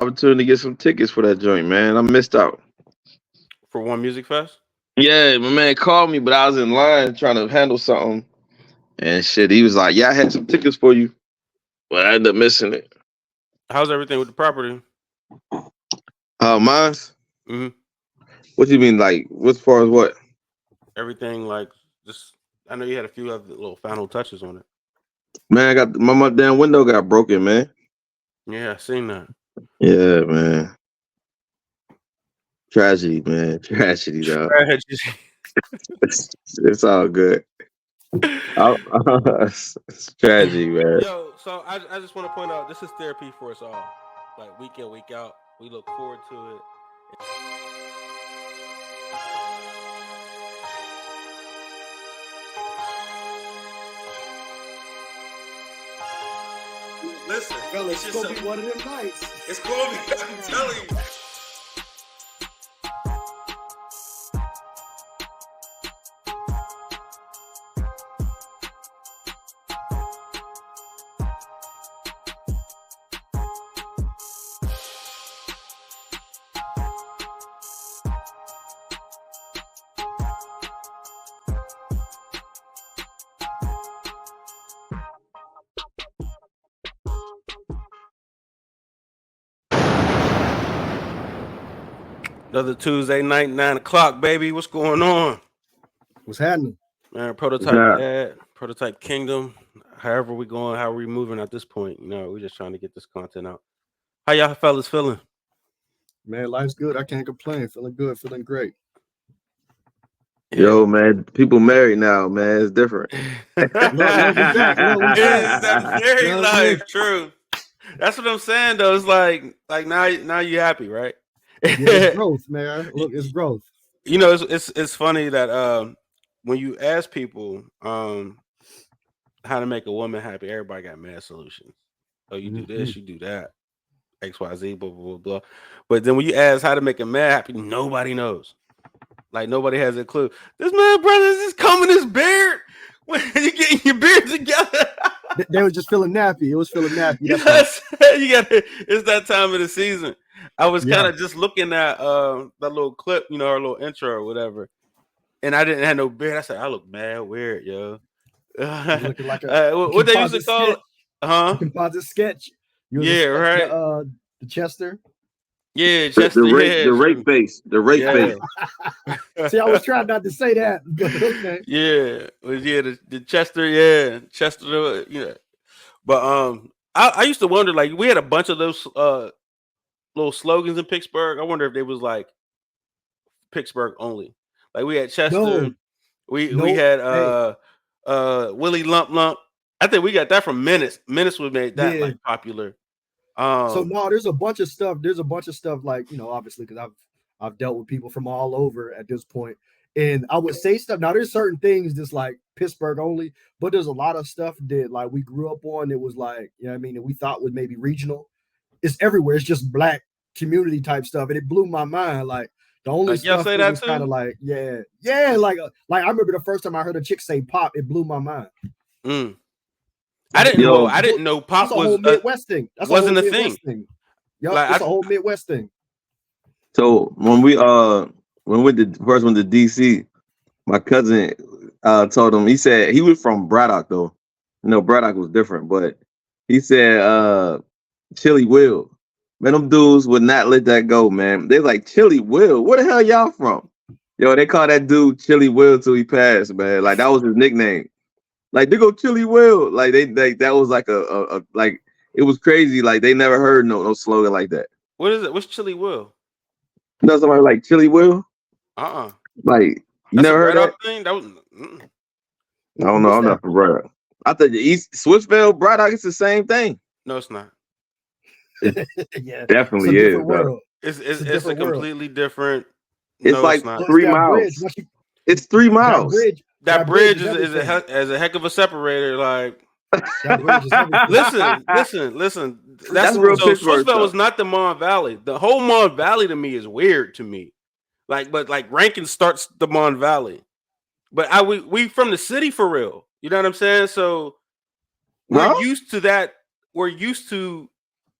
opportunity to get some tickets for that joint, man. I missed out. For One Music Fest. Yeah, my man called me, but I was in line trying to handle something. And shit, he was like, "Yeah, I had some tickets for you." But I ended up missing it. How's everything with the property? Mine's? Hmm. What do you mean, like, as far as what? Everything like just. I know you had a few other little final touches on it. Man, I got my damn window got broken, man. Yeah, I seen that. Yeah, man. Tragedy, man. Tragedy, dog. Tragedy. It's all good. It's tragedy, man. Yo, so I just want to point out this is therapy for us all. Like week in, week out. We look forward to it. Listen, Fellas, it's gonna be one of them nights. It's gonna be. I'm telling you. Another Tuesday night, 9 o'clock, baby. What's going on? What's happening? Man, Prototype Ad, Prototype Kingdom. However we going, how we moving at this point. We're just trying to get this content out. How y'all fellas feeling? Man, life's good. I can't complain. Feeling good, feeling great. Yo, man, people married now, man. It's different. Look, that's very life, true. That's what I'm saying, though. It's like now you happy, right? Yeah, it's growth, man. Look, it's growth. It's funny that when you ask people how to make a woman happy, everybody got mad solutions. Oh, you do this, you do that, XYZ, blah blah blah blah. But then when you ask how to make a man happy, nobody knows. Like nobody has a clue. This man, brother, is just combing his beard. When you getting your beard together? They were just feeling nappy. It was feeling nappy. Yes, you got. It's that time of the season. I was kind of just looking at that little clip, our little intro or whatever, and I didn't have no beard. I said, I look mad weird, yo. Looking like what they used to call it? Composite sketch. Yeah, right. The Chester. Yeah, Chester. The rape face. The rape face. See, I was trying not to say that. But okay. Yeah, the Chester. Yeah, Chester. Yeah, but I used to wonder, like, we had a bunch of those little slogans in Pittsburgh. I wonder if they was like Pittsburgh only. Like we had Chester. No. We had Willie Lump Lump. I think we got that from Menace. Menace was made that like popular. So no, there's a bunch of stuff. There's a bunch of stuff like, obviously, because I've dealt with people from all over at this point. And I would say stuff. Now there's certain things that's like Pittsburgh only, but there's a lot of stuff that like we grew up on. It was like, what I mean, that we thought was maybe regional. It's everywhere. It's just black community type stuff. And it blew my mind. Like the only stuff that was kind of like, like I remember the first time I heard a chick say pop, it blew my mind. I didn't know pop was a whole Midwest thing. Wasn't a thing. Yep, like, it's a whole Midwest thing. So when we first went to DC, my cousin told him, he said he was from Braddock though. Braddock was different, but he said Chili Will. Man, them dudes would not let that go, man. They like Chili Will. Where the hell y'all from? Yo, they call that dude Chili Will till he passed, man. Like that was his nickname. Like they go Chili Will. Like they that was like a like it was crazy. Like they never heard no slogan like that. What is it? What's Chili Will? Somebody like Chili Will? Like you never heard that thing? That was I don't know. I'm not from Braddock. I thought the East Switchville, Braddock, it's the same thing. No, it's not. It definitely is. It's a completely different. It's like 3 miles. It's 3 miles. That bridge is a heck of a separator. Like, listen. That's real. So Switchville was not the Mon Valley. The whole Mon Valley to me is weird to me. But Rankin starts the Mon Valley. But we from the city for real. You know what I'm saying? So we're used to that. We're used to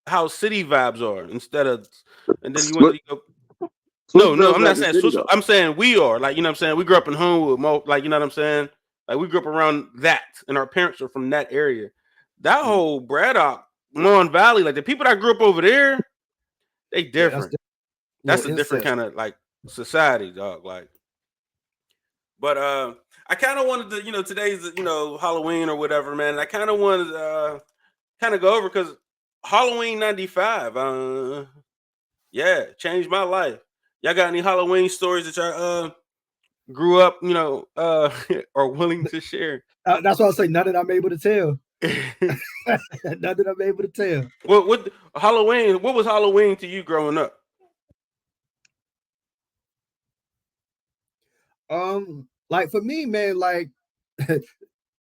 how city vibes are instead of, and then you Swi- want to go. No, Switchville's I'm like not the saying city, Swiss. though. I'm saying we are, like, you know what I'm saying? We grew up in Homewood, like, you know what I'm saying? Like, we grew up around that, and our parents are from that area. That whole Braddock, Mon Valley, like the people that grew up over there, they Yeah, that's different. the That's little a different incest. kind of like society, dog. Like, but I kind of wanted to, today's Halloween or whatever, man. And I kind of wanted to kind of go over because Halloween '95, yeah, changed my life. Y'all got any Halloween stories that y'all grew up, are willing to share? That's why I say none that I'm able to tell. None that I'm able to tell. What Halloween? What was Halloween to you growing up? Like for me, man, like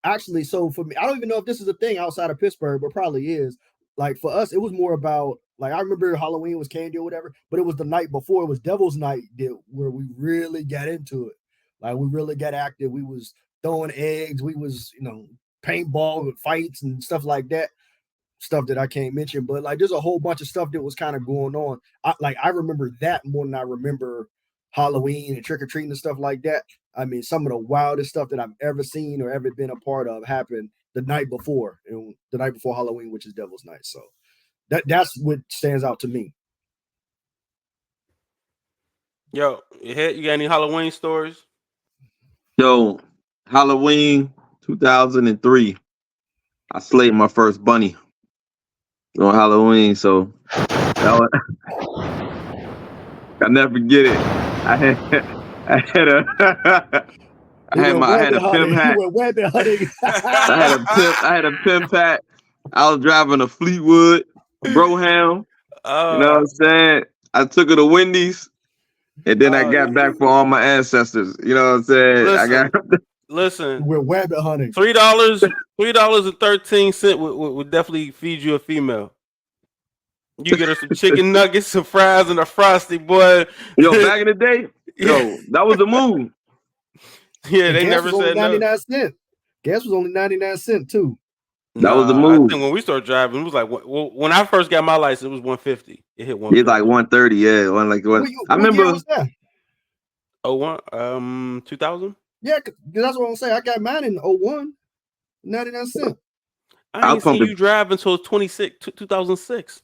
actually, so for me, I don't even know if this is a thing outside of Pittsburgh, but probably is. Like for us, it was more about like I remember Halloween was candy or whatever, but it was the night before. It was Devil's Night where we really got into it. Like we really got active. We was throwing eggs. We was paintball with fights and stuff like that. Stuff that I can't mention, but like there's a whole bunch of stuff that was kind of going on. I remember that more than I remember Halloween and trick or treating and stuff like that. I mean, some of the wildest stuff that I've ever seen or ever been a part of happened the night before, the night before Halloween, which is Devil's Night. So that's what stands out to me. Yo, you got any Halloween stories? Yo, Halloween 2003. I slayed my first bunny on Halloween, so that was, I never forget it. I had a pimp hat. You went webbing hunting. I had a pimp hat. I was driving a Fleetwood Broham. You know what I'm saying? I took her to Wendy's, and then I got back for all my ancestors. You know what I'm saying? Listen. We're webbing hunting. $3.13 would definitely feed you a female. You get her some chicken nuggets, some fries, and a Frosty, boy. Yo, back in the day, that was the move. Yeah, they never said 99 cents. Gas was only 99 cents too. That was the move. I think when we started driving, it was like when I first got my license, it was 150. It hit 150. It's like 130, yeah. I remember. What was that? 2000? Yeah, that's what I'm saying. I got mine in 01, 99 cents. I ain't seen you drive until 2006.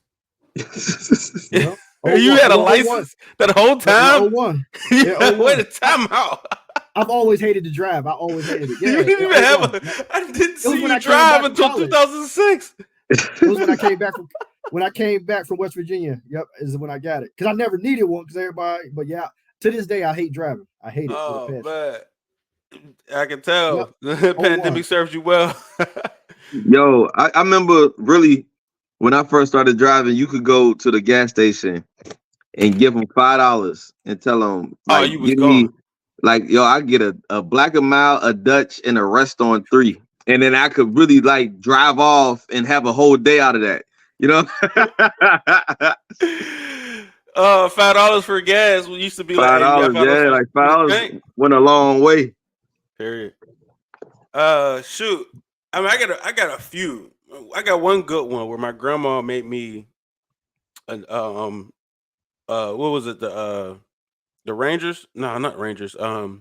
Yeah. You had a license that whole time? 01. Wait a time out. I've always hated to drive. I always hated it. Yeah, you didn't even have I didn't see you drive until 2006. It was when I came back from West Virginia. Yep, is when I got it. Because I never needed one because everybody, but yeah, to this day I hate driving. I hate it. Oh, man. I can tell. Yep. The pandemic serves you well. Yo, I remember really when I first started driving, you could go to the gas station and give them $5 and tell them, like, you was gone. Like, yo, I get a Black and Mild, a Dutch, and a Rest on 3. And then I could really like drive off and have a whole day out of that. You know? $5 for gas used to be like $5, yeah, like $5 went a long way. Period. Shoot. I mean, I got a few. I got one good one where my grandma made me what was it? The Rangers? No, not Rangers. The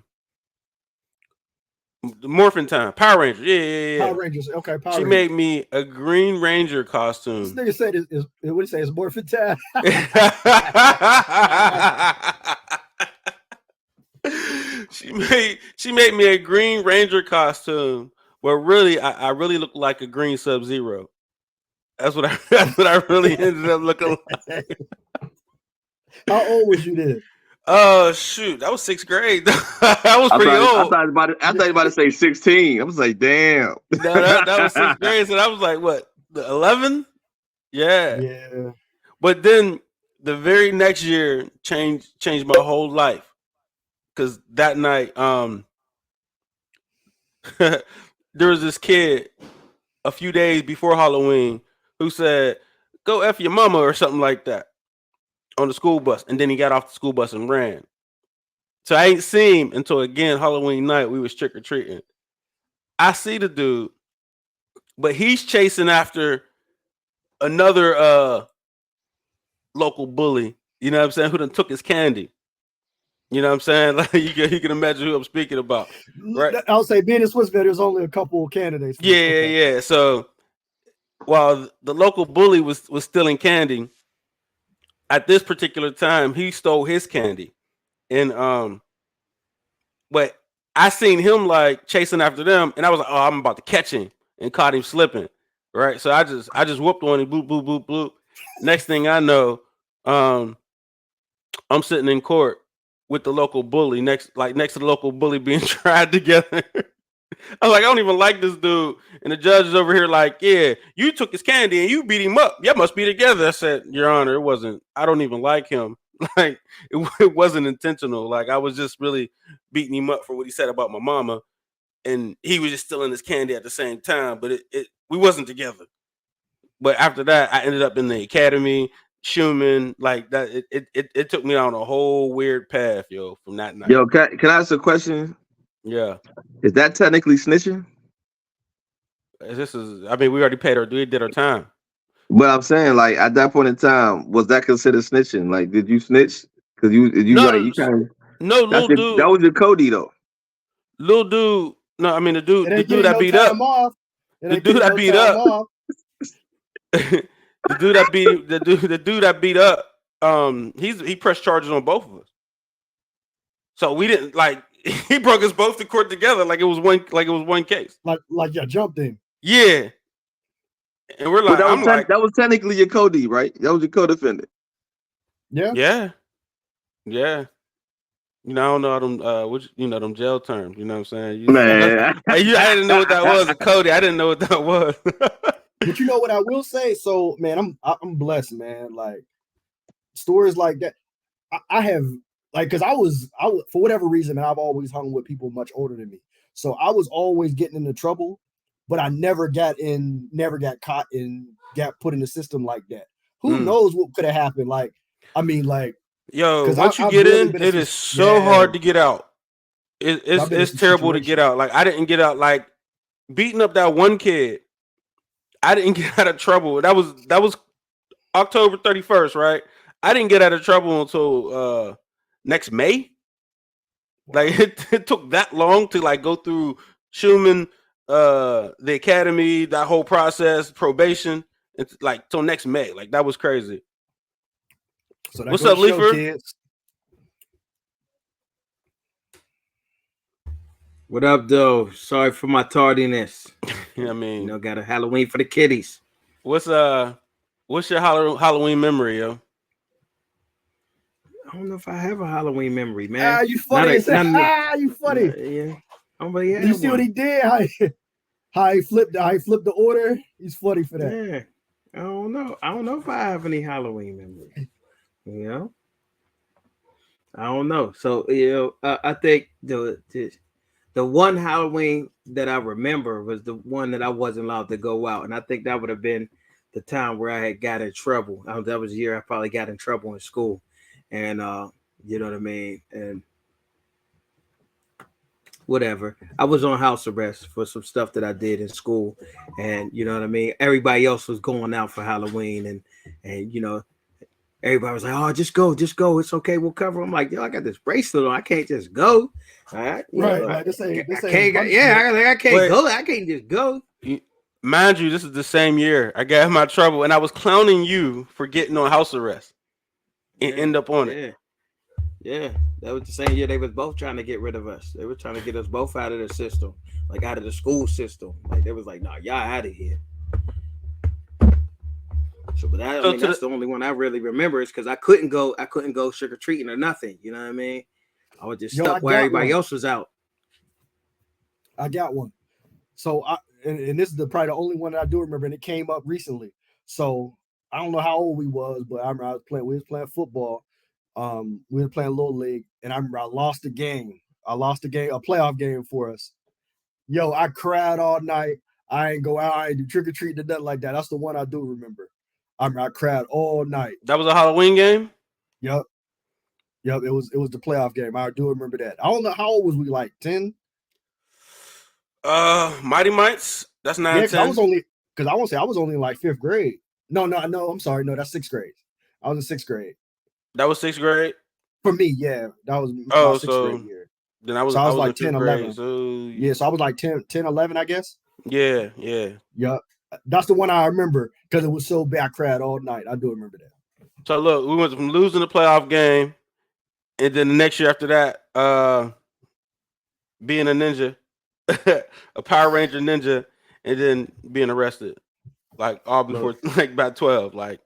Morphin Time. Power Rangers. Yeah. Power Rangers. Okay, She made me a Green Ranger costume. This nigga said what do you say? It's Morphin Time. She made me a Green Ranger costume where really I really look like a Green Sub-Zero. That's what I really ended up looking like. How old was you then? Shoot, that was 6th grade. I was pretty old. I thought you about to say 16. I was like, damn. No, that was 6th grade. So that was like what, 11? Yeah. Yeah. But then the very next year changed my whole life. Cause that night, there was this kid a few days before Halloween who said, "Go F your mama" or something like that on the school bus. And then he got off the school bus and ran. So I ain't seen him until again Halloween night. We was trick or treating. I see the dude, but he's chasing after another local bully, you know what I'm saying, who done took his candy. You know what I'm saying? Like you can imagine who I'm speaking about, right? I'll say being in Swissville, there's only a couple of candidates. Yeah. So while the local bully was stealing candy, at this particular time, he stole his candy. And but I seen him like chasing after them, and I was like, oh, I'm about to catch him, and caught him slipping. Right. So I just whooped on him, boop, boop, boop, boop. Next thing I know, I'm sitting in court with the local bully next to the local bully being tried together. I was like, I don't even like this dude. And the judge is over here like, yeah, you took his candy and you beat him up. Y'all must be together. I said, Your Honor, I don't even like him. Like, it wasn't intentional. Like, I was just really beating him up for what he said about my mama. And he was just stealing his candy at the same time. But we wasn't together. But after that, I ended up in the academy, Schumann, like that. It took me on a whole weird path, yo, from that night. Yo, can I ask a question? Yeah. Is that technically snitching? We already did our time. But I'm saying, like, at that point in time, was that considered snitching? Like, did you snitch? Because you kind of little dude. That was your Cody though. Little dude. No, I mean the dude that beat up. The dude that beat up. The dude that beat up. He pressed charges on both of us. So we didn't like. He brought us both to court together like it was one case. Like you jumped in. Yeah. And we're like, that was technically your Cody, right? That was your co-defendant. Yeah. Yeah. Yeah. You know, I don't know them, them jail terms. You know what I'm saying? Man, I didn't know what that was. A Cody, I didn't know what that was. But you know what I will say? So, man, I'm blessed, man. Like stories like that, I have. Like, because I was for whatever reason, I've always hung with people much older than me. So I was always getting into trouble, but I never got caught and got put in the system like that. Who knows what could have happened? Like, I mean, like, yo, once you get in, it is so hard to get out. It's terrible to get out. Like, I didn't get out. Like, beating up that one kid, I didn't get out of trouble. That was October 31st, right? I didn't get out of trouble until next May. Like it took that long to like go through Schumann, the academy, that whole process, probation. It's like till next May. Like that was crazy. So what's up, Leifer? What up, though? Sorry for my tardiness. I mean, got a Halloween for the kiddies. What's your Halloween memory, yo? I don't know if I have a Halloween memory, man. You funny. You funny. Yeah. You see what he did? How he flipped the order? He's funny for that. Yeah. I don't know if I have any Halloween memory. I don't know. So, I think the one Halloween that I remember was the one that I wasn't allowed to go out. And I think that would have been the time where I had got in trouble. That was the year I probably got in trouble in school. And you know what I mean? And whatever. I was on house arrest for some stuff that I did in school. And you know what I mean? Everybody else was going out for Halloween. And everybody was like, oh, just go. It's okay. We'll cover. I'm like, yo, I got this bracelet on. I can't just go. All right. Right. I can't go. I can't just go. Mind you, this is the same year I got in my trouble, and I was clowning you for getting on house arrest and end up on it. Yeah, that was the same year they was both trying to get rid of us. They were trying to get us both out of the system, like out of the school system. Like they was like, "Nah, y'all out of here." So, but that's the only one I really remember is because I couldn't go trick or treating or nothing. You know what I mean? I was just stuck where everybody else was out. I got one. So and this is probably the only one that I do remember, and it came up recently. So I don't know how old we was, but I remember we was playing football. We were playing Little League, and I remember I lost a game. A playoff game for us. Yo, I cried all night. I ain't go out. I ain't do trick or treat or nothing like that. That's the one I do remember. I cried all night. That was a Halloween game? Yep. It was the playoff game. I do remember that. I don't know how old was we, like 10? Mighty Mites. That's 9. Yeah, I was only in like 5th grade. No, I'm sorry. No, that's 6th grade. I was in 6th grade. That was 6th grade. For me, yeah, that was my Oh, 6th so grade year. then I was So I was in like 5th 10, grade. 11. So Yeah, so I was like 10, 11, I guess. yeah. Yup. That's the one I remember because it was so bad. I cried all night. I do remember that. So look, we went from losing the playoff game, and then the next year after that, being a ninja, a Power Ranger ninja, and then being arrested, like all before like about 12. Like,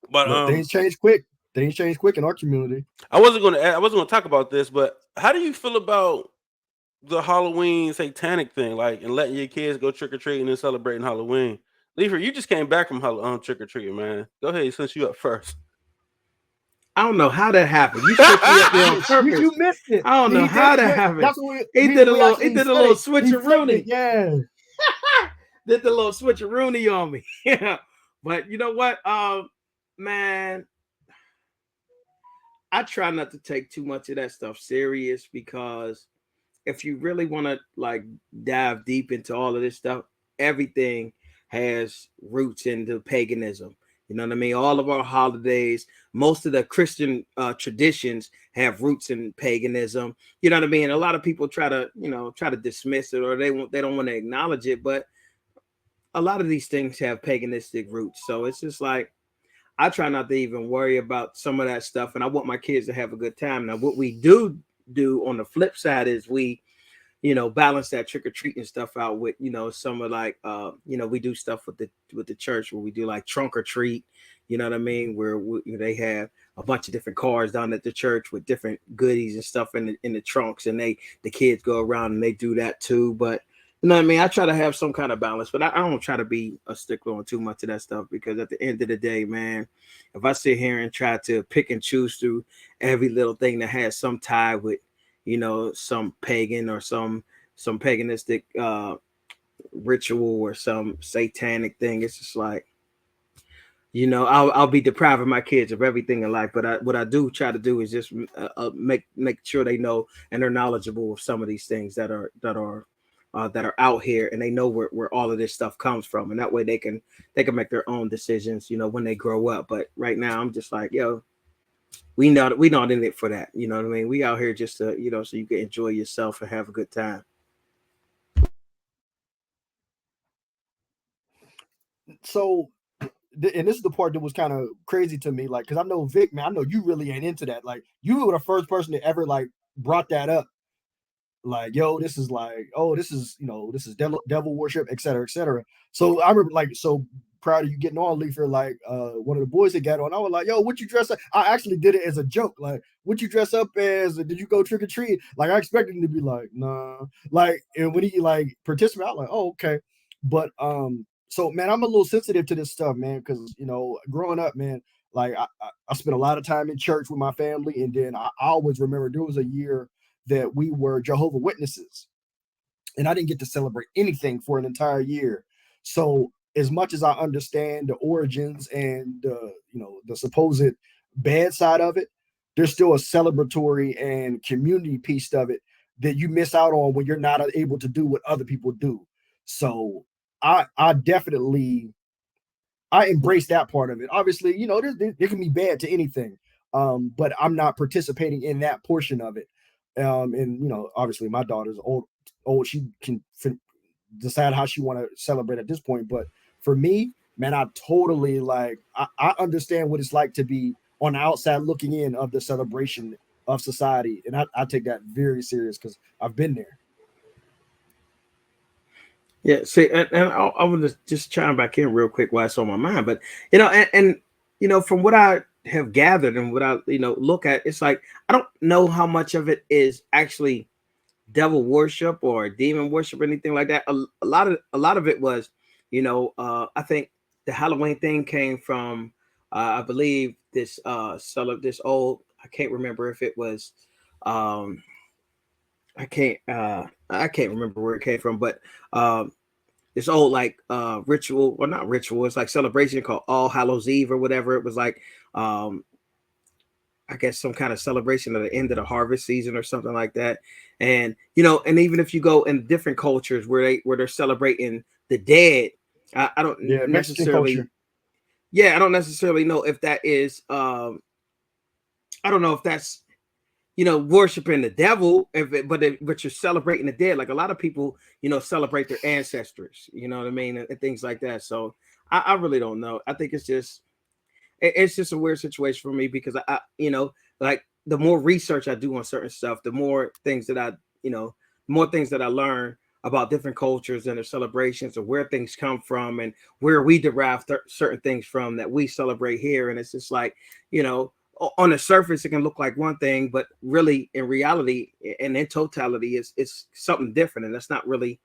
but things change quick. Things change quick in our community. I wasn't gonna talk about this, but how do you feel about the Halloween satanic thing, like, and letting your kids go trick or treating and celebrating Halloween? Leifer, you just came back from trick or treating, man. Go ahead, since you up first. I don't know how that happened. You switched me up there on purpose. You missed it. I don't know how that happened. That's what he did a little switcheroonie. Yeah. Did the little switcheroonie on me. Yeah. But you know what? Man, I try not to take too much of that stuff serious, because if you really want to like dive deep into all of this stuff, everything has roots into paganism. You know what I mean? All of our holidays, most of the Christian traditions have roots in paganism. You know what I mean? A lot of people try to dismiss it, or they don't want to acknowledge it, but a lot of these things have paganistic roots. So it's just like, I try not to even worry about some of that stuff, and I want my kids to have a good time. Now, what we do on the flip side is we, balance that trick or treating stuff out with, some of like, we do stuff with the church where we do like trunk or treat, you know what I mean? Where they have a bunch of different cars down at the church with different goodies and stuff in the trunks, and the kids go around and they do that too. But you know what I mean? I try to have some kind of balance, but I don't try to be a stickler on too much of that stuff, because at the end of the day, man, if I sit here and try to pick and choose through every little thing that has some tie with, some pagan or some paganistic ritual or some satanic thing, it's just like, I'll be depriving my kids of everything in life. But what I do try to do is just make sure they know and they're knowledgeable of some of these things that are out here, and they know where all of this stuff comes from, and that way they can make their own decisions, when they grow up. But right now, I'm just like, we not in it for that. You know what I mean? We out here just to, so you can enjoy yourself and have a good time. So, and this is the part that was kind of crazy to me, like, because I know Vic, man, I know you really ain't into that. Like, you were the first person that ever like brought that up. Like, yo, this is like, oh, this is devil worship, et cetera, et cetera. So I remember, like, so proud of you getting on, Leifer. Like, one of the boys that got on, I was like, yo, what you dress up? I actually did it as a joke. Like, what you dress up as? Did you go trick or treat? Like, I expected him to be like, nah. Like, and when he like participated, I was like, oh, okay. But so man, I'm a little sensitive to this stuff, man, because growing up, man, like I spent a lot of time in church with my family, and then I always remember there was a year that we were Jehovah's Witnesses, and I didn't get to celebrate anything for an entire year. So as much as I understand the origins and the supposed bad side of it, there's still a celebratory and community piece of it that you miss out on when you're not able to do what other people do. So I definitely embrace that part of it. Obviously, there can be bad to anything, but I'm not participating in that portion of it. And obviously my daughter's old, she can decide how she want to celebrate at this point. But for me, man, I totally I understand what it's like to be on the outside looking in of the celebration of society. And I take that very serious because I've been there. Yeah, see, and I want to just chime back in real quick while it's on my mind. But and from what I have gathered and what I look at, it's like I don't know how much of it is actually devil worship or demon worship or anything like that. A lot of it was, I think the Halloween thing came from I believe this old, I can't remember if it was I can't remember where it came from, but this old like ritual, or not ritual, it's like celebration called All Hallows Eve or whatever. It was like I guess some kind of celebration at the end of the harvest season or something like that. And and even if you go in different cultures where they're celebrating the dead, I don't necessarily yeah, I don't necessarily know if that is I don't know if that's worshiping the devil, but you're celebrating the dead. Like a lot of people, celebrate their ancestors, you know what I mean, and things like that. So I really don't know. I think it's just a weird situation for me because like the more research I do on certain stuff, the more things that I learn about different cultures and their celebrations, or where things come from and where we derive certain things from that we celebrate here. And it's just like, on the surface, it can look like one thing, but really in reality and in totality, it's something different. And that's not really,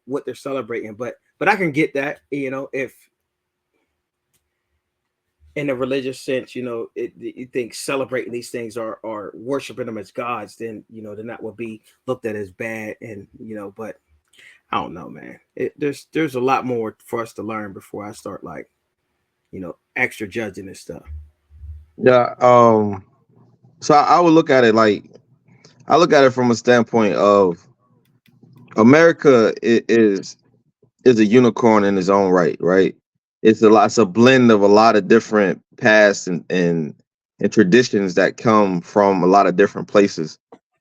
what they're celebrating. But I can get that, if in a religious sense, you think celebrating these things are worshiping them as gods, then that would be looked at as bad. And but I don't know, man. There's a lot more for us to learn before I start like, extra judging this stuff. Yeah. So I would look at it like I look at it from a standpoint of America is a unicorn in its own right, right? It's a blend of a lot of different past and traditions that come from a lot of different places.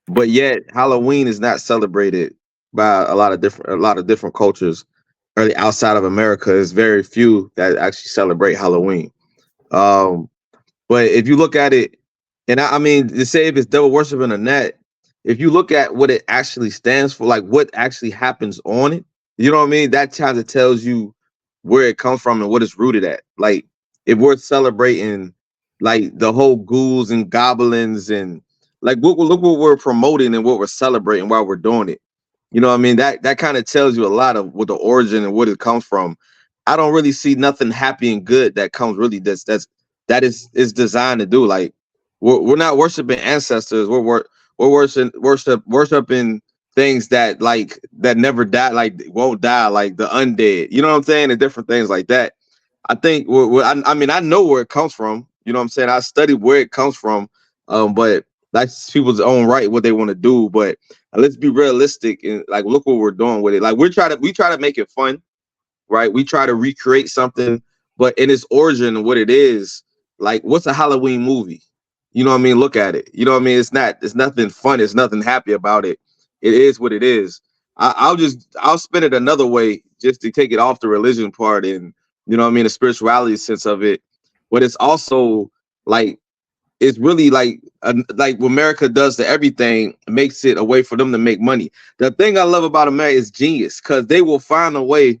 But yet Halloween is not celebrated by a lot of different cultures really outside of America. There's very few that actually celebrate Halloween. Um, but if you look at it, and I mean, to say if it's devil worshiping or not, if you look at what it actually stands for, like what actually happens on it, you know what I mean? That kind of tells you where it comes from and what it's rooted at. Like if we're celebrating like the whole ghouls and goblins and like look what we're promoting and what we're celebrating while we're doing it. You know what I mean? That kind of tells you a lot of what the origin and what it comes from. I don't really see nothing happy and good that comes really that is designed to do. Like we're not worshiping ancestors. We're worshiping things that like that never die, like won't die, like the undead. You know what I'm saying? And different things like that. I think I mean I know where it comes from. You know what I'm saying? I studied where it comes from. But that's people's own right what they want to do. But let's be realistic and like look what we're doing with it. Like we try to make it fun, right? We try to recreate something, but in its origin, what it is, like what's a Halloween movie? You know what I mean? Look at it. You know what I mean? It's nothing fun, it's nothing happy about it. It is what it is. I'll spin it another way just to take it off the religion part and you know what I mean, the spirituality sense of it. But it's also like it's really like what America does to everything makes it a way for them to make money. The thing I love about America is genius because they will find a way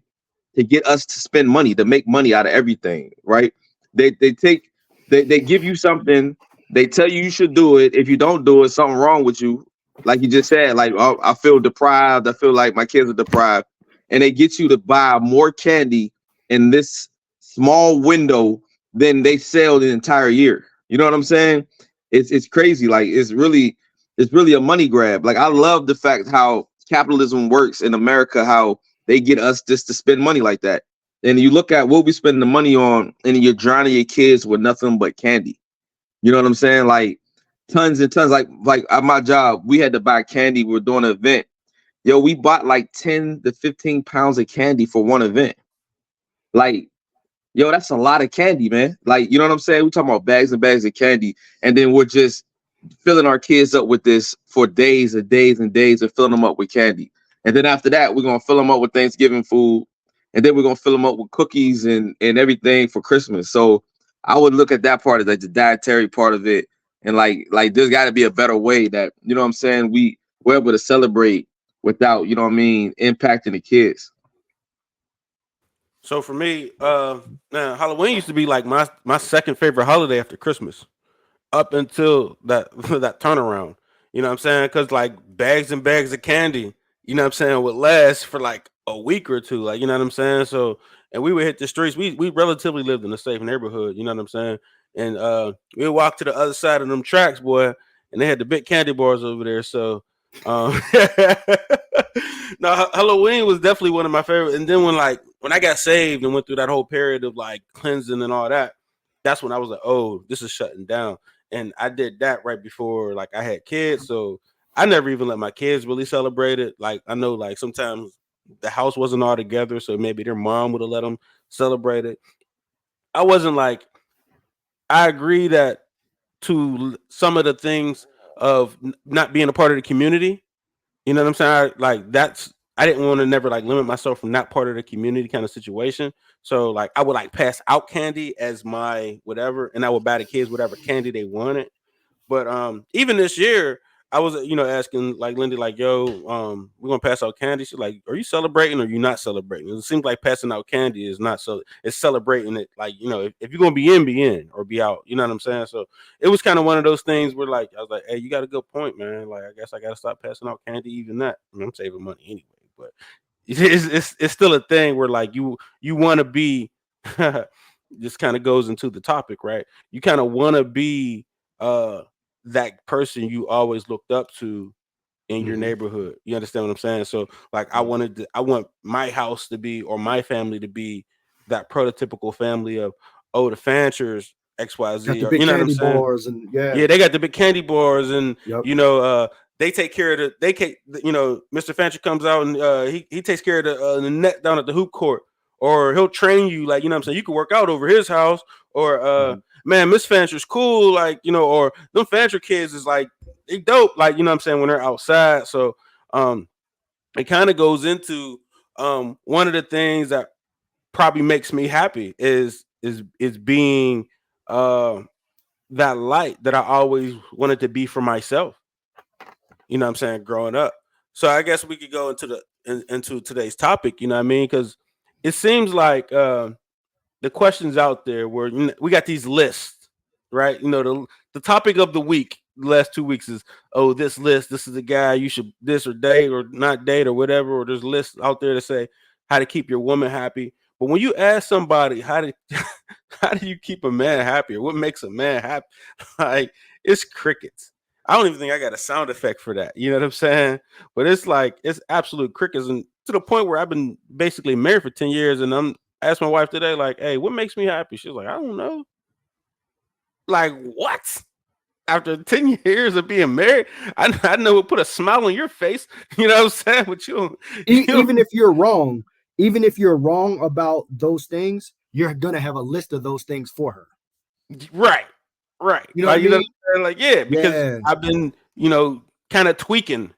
to get us to spend money, to make money out of everything, right? They give you something, they tell you you should do it. If you don't do it, something wrong with you. Like you just said, like oh, I feel deprived, I feel like my kids are deprived. And they get you to buy more candy in this small window than they sell the entire year. You know what I'm saying? It's crazy. Like it's really a money grab. Like I love the fact how capitalism works in America, how they get us just to spend money like that. And you look at what we spend the money on, and you're drowning your kids with nothing but candy. You know what I'm saying? Like tons and tons. Like at my job, we had to buy candy. We were doing an event. Yo, we bought like 10 to 15 pounds of candy for one event. Like, yo, that's a lot of candy, man. Like, you know what I'm saying? We're talking about bags and bags of candy, and then we're just filling our kids up with this for days and days and days and filling them up with candy. And then after that, we're gonna fill them up with Thanksgiving food, and then we're gonna fill them up with cookies and everything for Christmas. So I would look at that part as like the dietary part of it, and like there's got to be a better way that you know what I'm saying we're able to celebrate without you know what I mean impacting the kids. So for me, now Halloween used to be like my second favorite holiday after Christmas, up until that that turnaround. You know what I'm saying? Because like bags and bags of candy, you know what I'm saying, would last for like a week or two. Like you know what I'm saying. So and we would hit the streets. We relatively lived in a safe neighborhood. You know what I'm saying. And we would walk to the other side of them tracks, boy, and they had the big candy bars over there. So um, no, Halloween was definitely one of my favorite. And then when I got saved and went through that whole period of like cleansing and all that, that's when I was like, oh, this is shutting down. And I did that right before like I had kids, so I never even let my kids really celebrate it. Like I know like sometimes the house wasn't all together, so maybe their mom would have let them celebrate it. I wasn't like, I agree that to some of the things of not being a part of the community. You know what I'm saying? I didn't want to never like limit myself from that part of the community kind of situation. So like I would like pass out candy as my whatever, and I would buy the kids whatever candy they wanted. But even this year, I was asking like Lindy, like, yo, we're gonna pass out candy. She's like, are you celebrating or are you not celebrating? It seems like passing out candy is not, so it's celebrating it. Like, if you're gonna be in or be out, you know what I'm saying? So it was kind of one of those things where like I was like, hey, you got a good point, man. Like I guess I gotta stop passing out candy, even that. I mean, I'm saving money anyway, but it's still a thing where like you want to be this kind of goes into the topic, right? You kind of want to be that person you always looked up to in your neighborhood. You understand what I'm saying? So like I want my house to be, or my family to be, that prototypical family of, oh, the Fanchers XYZ, Got the or, big you know what I'm candy saying? bars and Yeah, they got the big candy bars, and Yep. they take care of Mr. Fancher comes out and he takes care of the net down at the hoop court, or he'll train you, like, you know what I'm saying, you can work out over his house, or man, Miss Fancher's cool, like, or them Fancher kids is like, they dope, like, you know what I'm saying, when they're outside. So it kind of goes into one of the things that probably makes me happy is being that light that I always wanted to be for myself. You know what I'm saying, growing up. So I guess we could go into today's topic, you know what I mean? Because it seems like the questions out there where we got these lists, right? The topic of the week, the last 2 weeks is, oh, this list, this is the guy you should this or date or not date or whatever, or there's lists out there to say how to keep your woman happy. But when you ask somebody how do you keep a man happy, or what makes a man happy, like, it's crickets. I don't even think I got a sound effect for that. You know what I'm saying? But it's like, it's absolute crickets, and to the point where I've been basically married for 10 years, and I'm asked my wife today, like, hey, what makes me happy? She's like, I don't know. Like, what? After 10 years of being married, I know it put a smile on your face. You know what I'm saying? But even if you're wrong, about those things, you're gonna have a list of those things for her. Right. You know what I mean? Like, yeah, because I've been, kind of tweaking.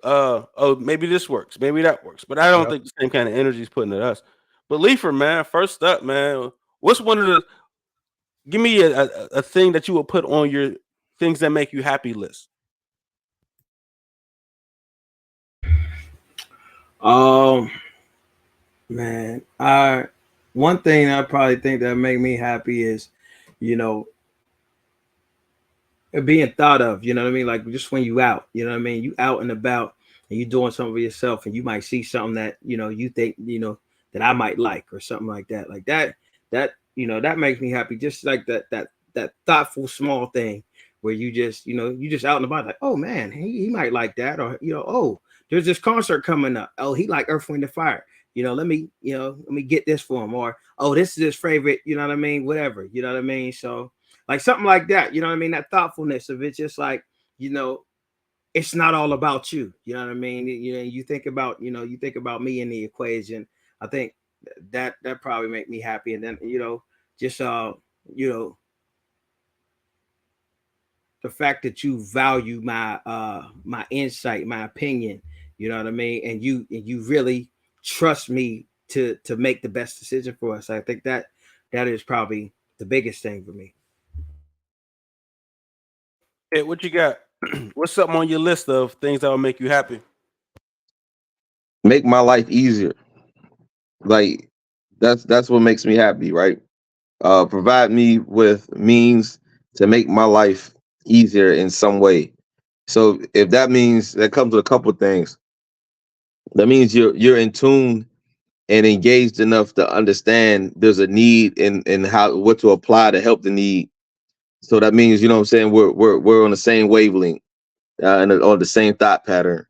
Oh, maybe this works, maybe that works, but I don't think the same kind of energy is putting at us. But Leifer, man, first up, man, what's one of the? Give me a thing that you will put on your things that make you happy list. Man, one thing I probably think that make me happy is, being thought of, you know what I mean? Like, just when you out, you know what I mean? You out and about and you doing something for yourself, and you might see something that, you think, that I might like, or something like that. Like that makes me happy. Just like that thoughtful small thing where you just out and about, like, oh man, he might like that. Or, oh, there's this concert coming up. Oh, he like Earth, Wind and Fire. Let me get this for him. Or, oh, this is his favorite, you know what I mean? Whatever, you know what I mean? So like something like that, you know what I mean? That thoughtfulness of it, just like, it's not all about you. You know what I mean? You think about me in the equation. I think that probably make me happy. And then, just the fact that you value my my insight, my opinion, you know what I mean? And you really trust me to make the best decision for us. I think that is probably the biggest thing for me. Hey, what you got? What's something on your list of things that will make you happy? Make my life easier. Like, that's what makes me happy, right? Provide me with means to make my life easier in some way. So if that means, that comes with a couple of things. That means you're in tune and engaged enough to understand there's a need and what to apply to help the need. So that means, you know what I'm saying, we're on the same wavelength and on the same thought pattern,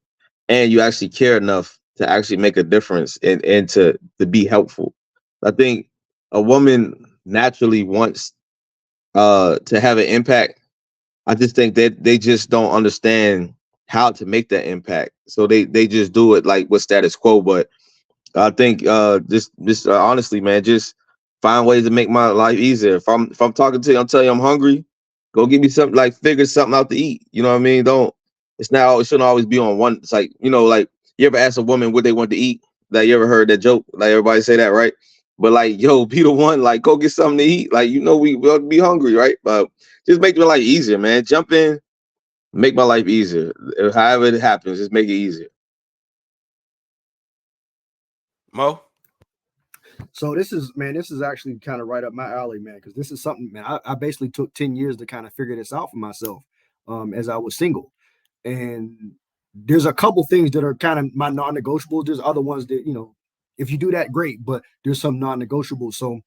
and you actually care enough to actually make a difference and to be helpful. I think a woman naturally wants to have an impact. I just think that they just don't understand how to make that impact, so they just do it like with status quo. But I think just honestly, man, just find ways to make my life easier. If I'm talking to you, I'm telling you I'm hungry, go get me something, like figure something out to eat. You know what I mean? It shouldn't always be on one. It's like, like you ever ask a woman what they want to eat? Like you ever heard that joke? Like everybody say that, right? But like, yo, be the one, like go get something to eat. Like, we'll be hungry, right? But just make my life easier, man. Jump in, make my life easier. However it happens, just make it easier. Mo? So this is actually kind of right up my alley, man, because this is something, man. I basically took 10 years to kind of figure this out for myself, as I was single. And there's a couple things that are kind of my non-negotiables. There's other ones that, if you do that, great, but there's some non-negotiables. So,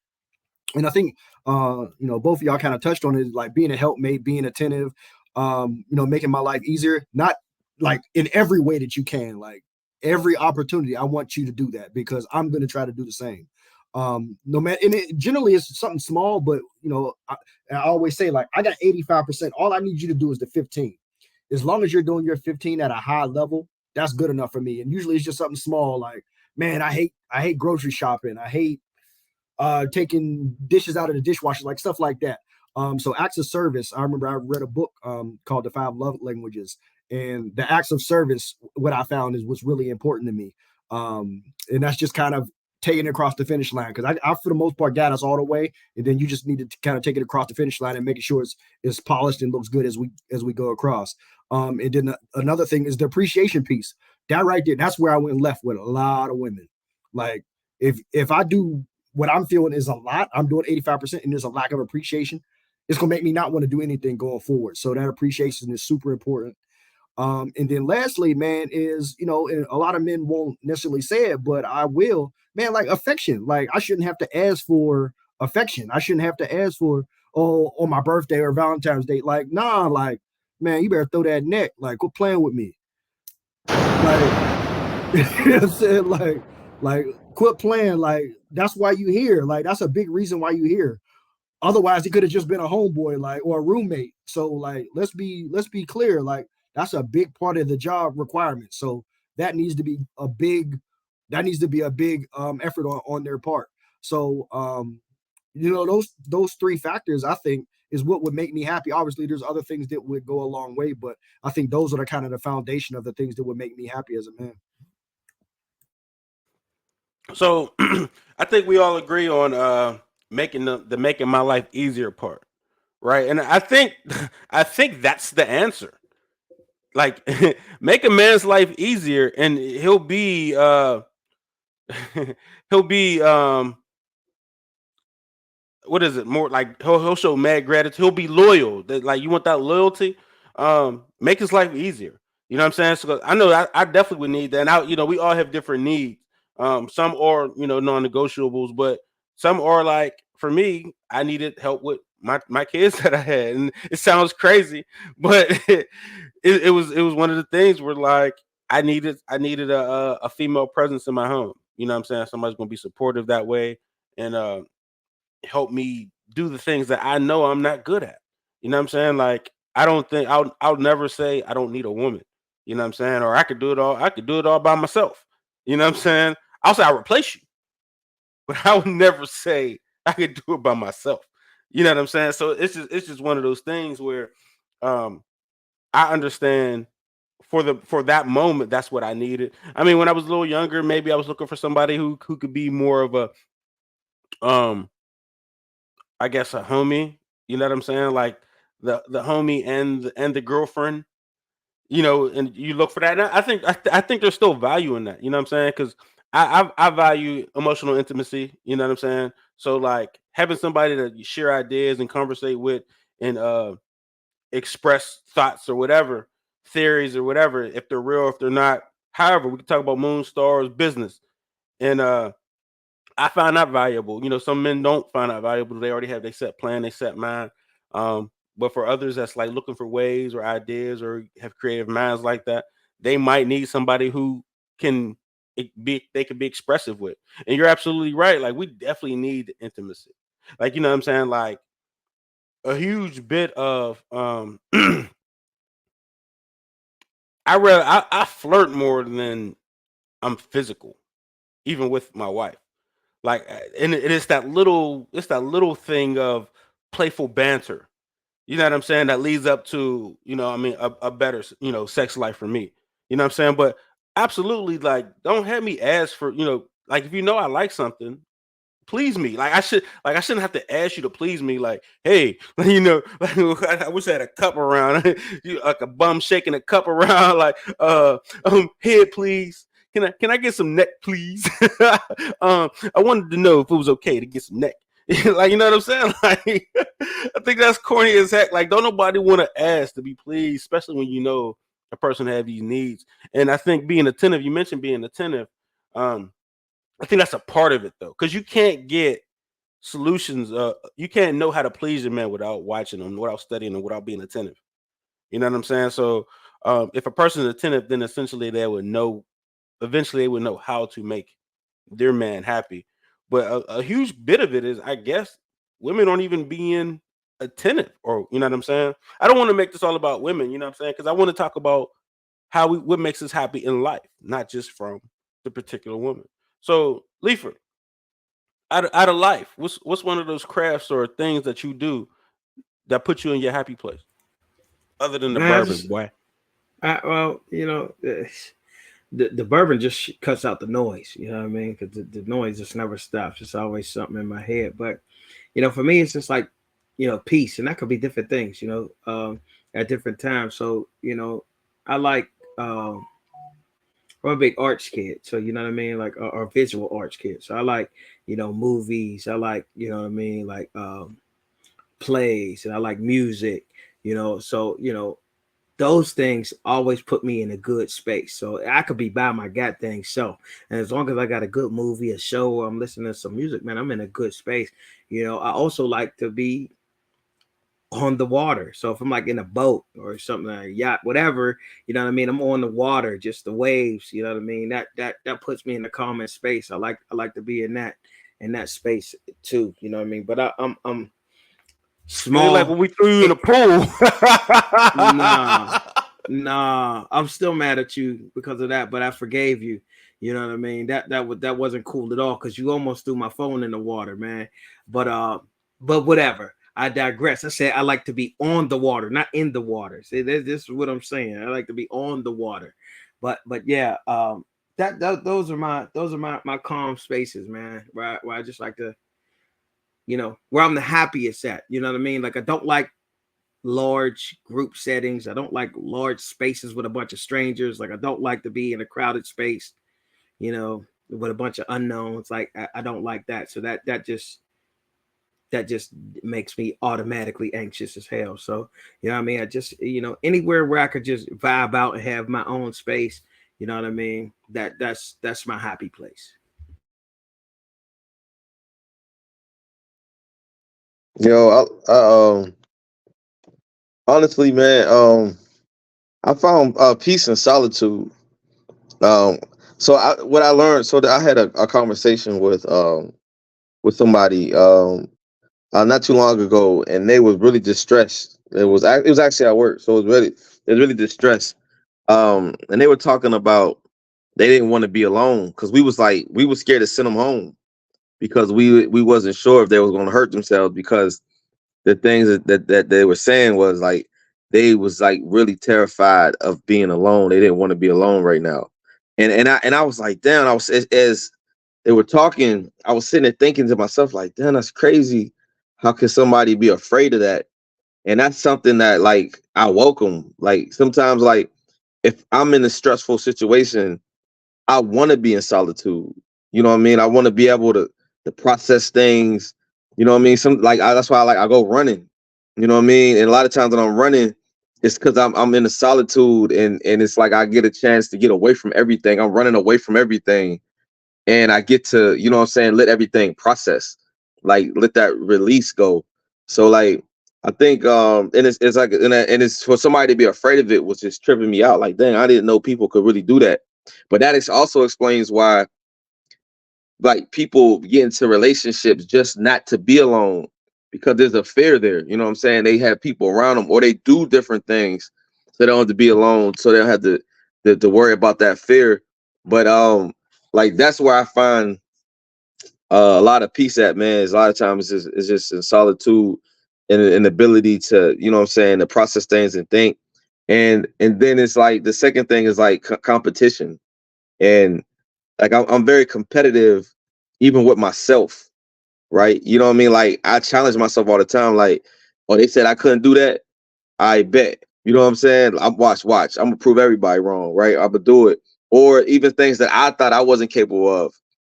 and I think both of y'all kind of touched on it, like being a helpmate, being attentive, making my life easier, not like in every way that you can, like every opportunity. I want you to do that because I'm going to try to do the same. No matter, and it generally is something small, but I always say, like, I got 85%. All I need you to do is the 15. As long as you're doing your 15 at a high level, that's good enough for me. And usually it's just something small, like, man, I hate grocery shopping. I hate taking dishes out of the dishwasher, like stuff like that. So acts of service. I remember I read a book called The 5 Love Languages, and the acts of service, what I found is what's really important to me. And that's just kind of taking it across the finish line, because I for the most part got us all the way, and then you just need to kind of take it across the finish line and making sure it's polished and looks good as we go across. And then another thing is the appreciation piece. That right there, that's where I went left with a lot of women. Like if I do what I'm feeling is a lot, I'm doing 85%, and there's a lack of appreciation, it's gonna make me not want to do anything going forward. So that appreciation is super important. And then lastly, man, is, and a lot of men won't necessarily say it, but I will, man, like affection. Like I shouldn't have to ask for affection. I shouldn't have to ask for, on my birthday or Valentine's Day. Like, nah, like, man, you better throw that neck. Like, quit playing with me. Like, you know what I'm saying? Like, quit playing. Like, that's why you here. Like, that's a big reason why you here. Otherwise, he could have just been a homeboy, like, or a roommate. So, like, let's be clear. Like, that's a big part of the job requirement. So that needs to be a big effort on their part. So those three factors, I think, is what would make me happy. Obviously, there's other things that would go a long way, but I think those are the kind of the foundation of the things that would make me happy as a man. So I think we all agree on making making my life easier part, right? And I think that's the answer. Like, make a man's life easier, and he'll be he'll be what is it, more like he'll show mad gratitude. He'll be loyal. Like, you want that loyalty, make his life easier. You know what I'm saying? So I know I definitely would need that. And we all have different needs. Some are, non-negotiables, but some are, like, for me, I needed help with my kids that I had. And it sounds crazy, but it was one of the things where, like, I needed a female presence in my home. You know what I'm saying? Somebody's gonna be supportive that way, and help me do the things that I know I'm not good at. You know what I'm saying? Like, I don't think I'll never say I don't need a woman. You know what I'm saying? Or I could do it all. I could do it all by myself. You know what I'm saying? I'll say I'll replace you, but I would never say I could do it by myself. You know what I'm saying? So it's just one of those things where I understand for that moment that's what I needed. I mean, when I was a little younger, maybe I was looking for somebody who could be more of a I guess a homie. You know what I'm saying? Like the homie and the girlfriend. And you look for that. And I think there's still value in that. You know what I'm saying? Because I value emotional intimacy. You know what I'm saying? So, like, having somebody that you share ideas and conversate with, and express thoughts or whatever, theories or whatever, if they're real, if they're not. However, we can talk about moon, stars, business, and I find that valuable. Some men don't find that valuable. They set plan, they set mind. But for others that's like looking for ways or ideas or have creative minds like that, they might need somebody who can they can be expressive with. And you're absolutely right. Like, we definitely need intimacy. Like, you know what I'm saying? Like, a huge bit of I flirt more than I'm physical, even with my wife. Like, and it's that little thing of playful banter. You know what I'm saying? That leads up to, a better, sex life for me. You know what I'm saying? But absolutely, like, don't have me ask for, like, if I like something, please me. Like, I shouldn't have to ask you to please me. Like, hey, like, I wish I had a cup around, like a bum shaking a cup around, like, head, please. Can I get some neck, please? I wanted to know if it was okay to get some neck. Like, you know what I'm saying? Like, I think that's corny as heck. Like, don't nobody want to ask to be pleased, especially when a person have these needs. And I think being attentive, you mentioned being attentive. I think that's a part of it though, because you can't get solutions. You can't know how to please your man without watching them, without studying them, without being attentive. You know what I'm saying? So if a person is attentive, then essentially they would know. Eventually, they would know how to make their man happy. But a huge bit of it is, I guess, women aren't even being attentive, or you know what I'm saying? I don't want to make this all about women, you know what I'm saying? Because I want to talk about what makes us happy in life, not just from the particular woman. So, Leifer, out of life, what's one of those crafts or things that you do that put you in your happy place, other than the Man, bourbon, boy? well, the bourbon just cuts out the noise. You know what I mean? Because the noise just never stops. It's always something in my head. But for me, it's just like peace, and that could be different things. At different times. So I like. I'm a big arts kid, so you know what I mean, like or visual arts kid. So I like movies. I like like plays, and I like music. So those things always put me in a good space. So I could be by my goddamn self. And as long as I got a good movie, a show, or I'm listening to some music, man, I'm in a good space. I also like to be on the water. So if I'm like in a boat or something, like a yacht, whatever, you know what I mean? I'm on the water, just the waves, you know what I mean? That puts me in a calming space. I like to be in that space too, you know what I mean? But I'm small. Like when we threw you in the pool. Nah, I'm still mad at you because of that, but I forgave you. You know what I mean? That wasn't cool at all because you almost threw my phone in the water, man. But whatever. I digress. I said I like to be on the water, not in the water. See, this is what I'm saying. I like to be on the water. But yeah, those are my calm spaces, man. Where I just like to, where I'm the happiest at. You know what I mean? Like I don't like large group settings. I don't like large spaces with a bunch of strangers. Like I don't like to be in a crowded space, with a bunch of unknowns. Like I don't like that. So that just makes me automatically anxious as hell. So, you know what I mean? I just, anywhere where I could just vibe out and have my own space, you know what I mean? That's my happy place. Honestly, man, I found peace and solitude. What I learned, so that I had a conversation with somebody not too long ago, and they was really distressed. It was actually at work, so it was really distressed. And they were talking about they didn't want to be alone because we were scared to send them home because we wasn't sure if they was going to hurt themselves because the things that they were saying was like they was like really terrified of being alone. They didn't want to be alone right now. And I was like, damn, I was as they were talking, I was sitting there thinking to myself, like, damn, that's crazy. How can somebody be afraid of that? And that's something that like I welcome. Like sometimes like if I'm in a stressful situation, I want to be in solitude. You know what I mean? I want to be able to process things. You know what I mean? That's why I go running. You know what I mean? And a lot of times when I'm running, it's because I'm in a solitude and it's like I get a chance to get away from everything. I'm running away from everything, and I get to, you know what I'm saying, let everything process, like let that release go. So like I think and it's like and it's for somebody to be afraid of it was just tripping me out. Like, dang, I didn't know people could really do that. But that also explains why like people get into relationships just not to be alone because there's a fear there. You know what I'm saying? They have people around them or they do different things so they don't have to be alone. So they don't have to worry about that fear. But like that's where I find a lot of peace at, man, is a lot of times it's just in solitude and an ability to, you know what I'm saying, to process things and think. And then it's like the second thing is like competition. And like I'm very competitive even with myself, right? You know what I mean? Like I challenge myself all the time. Like, oh, they said I couldn't do that. I bet. You know what I'm saying? I'm watch. I'm gonna prove everybody wrong, right? I'm gonna do it. Or even things that I thought I wasn't capable of.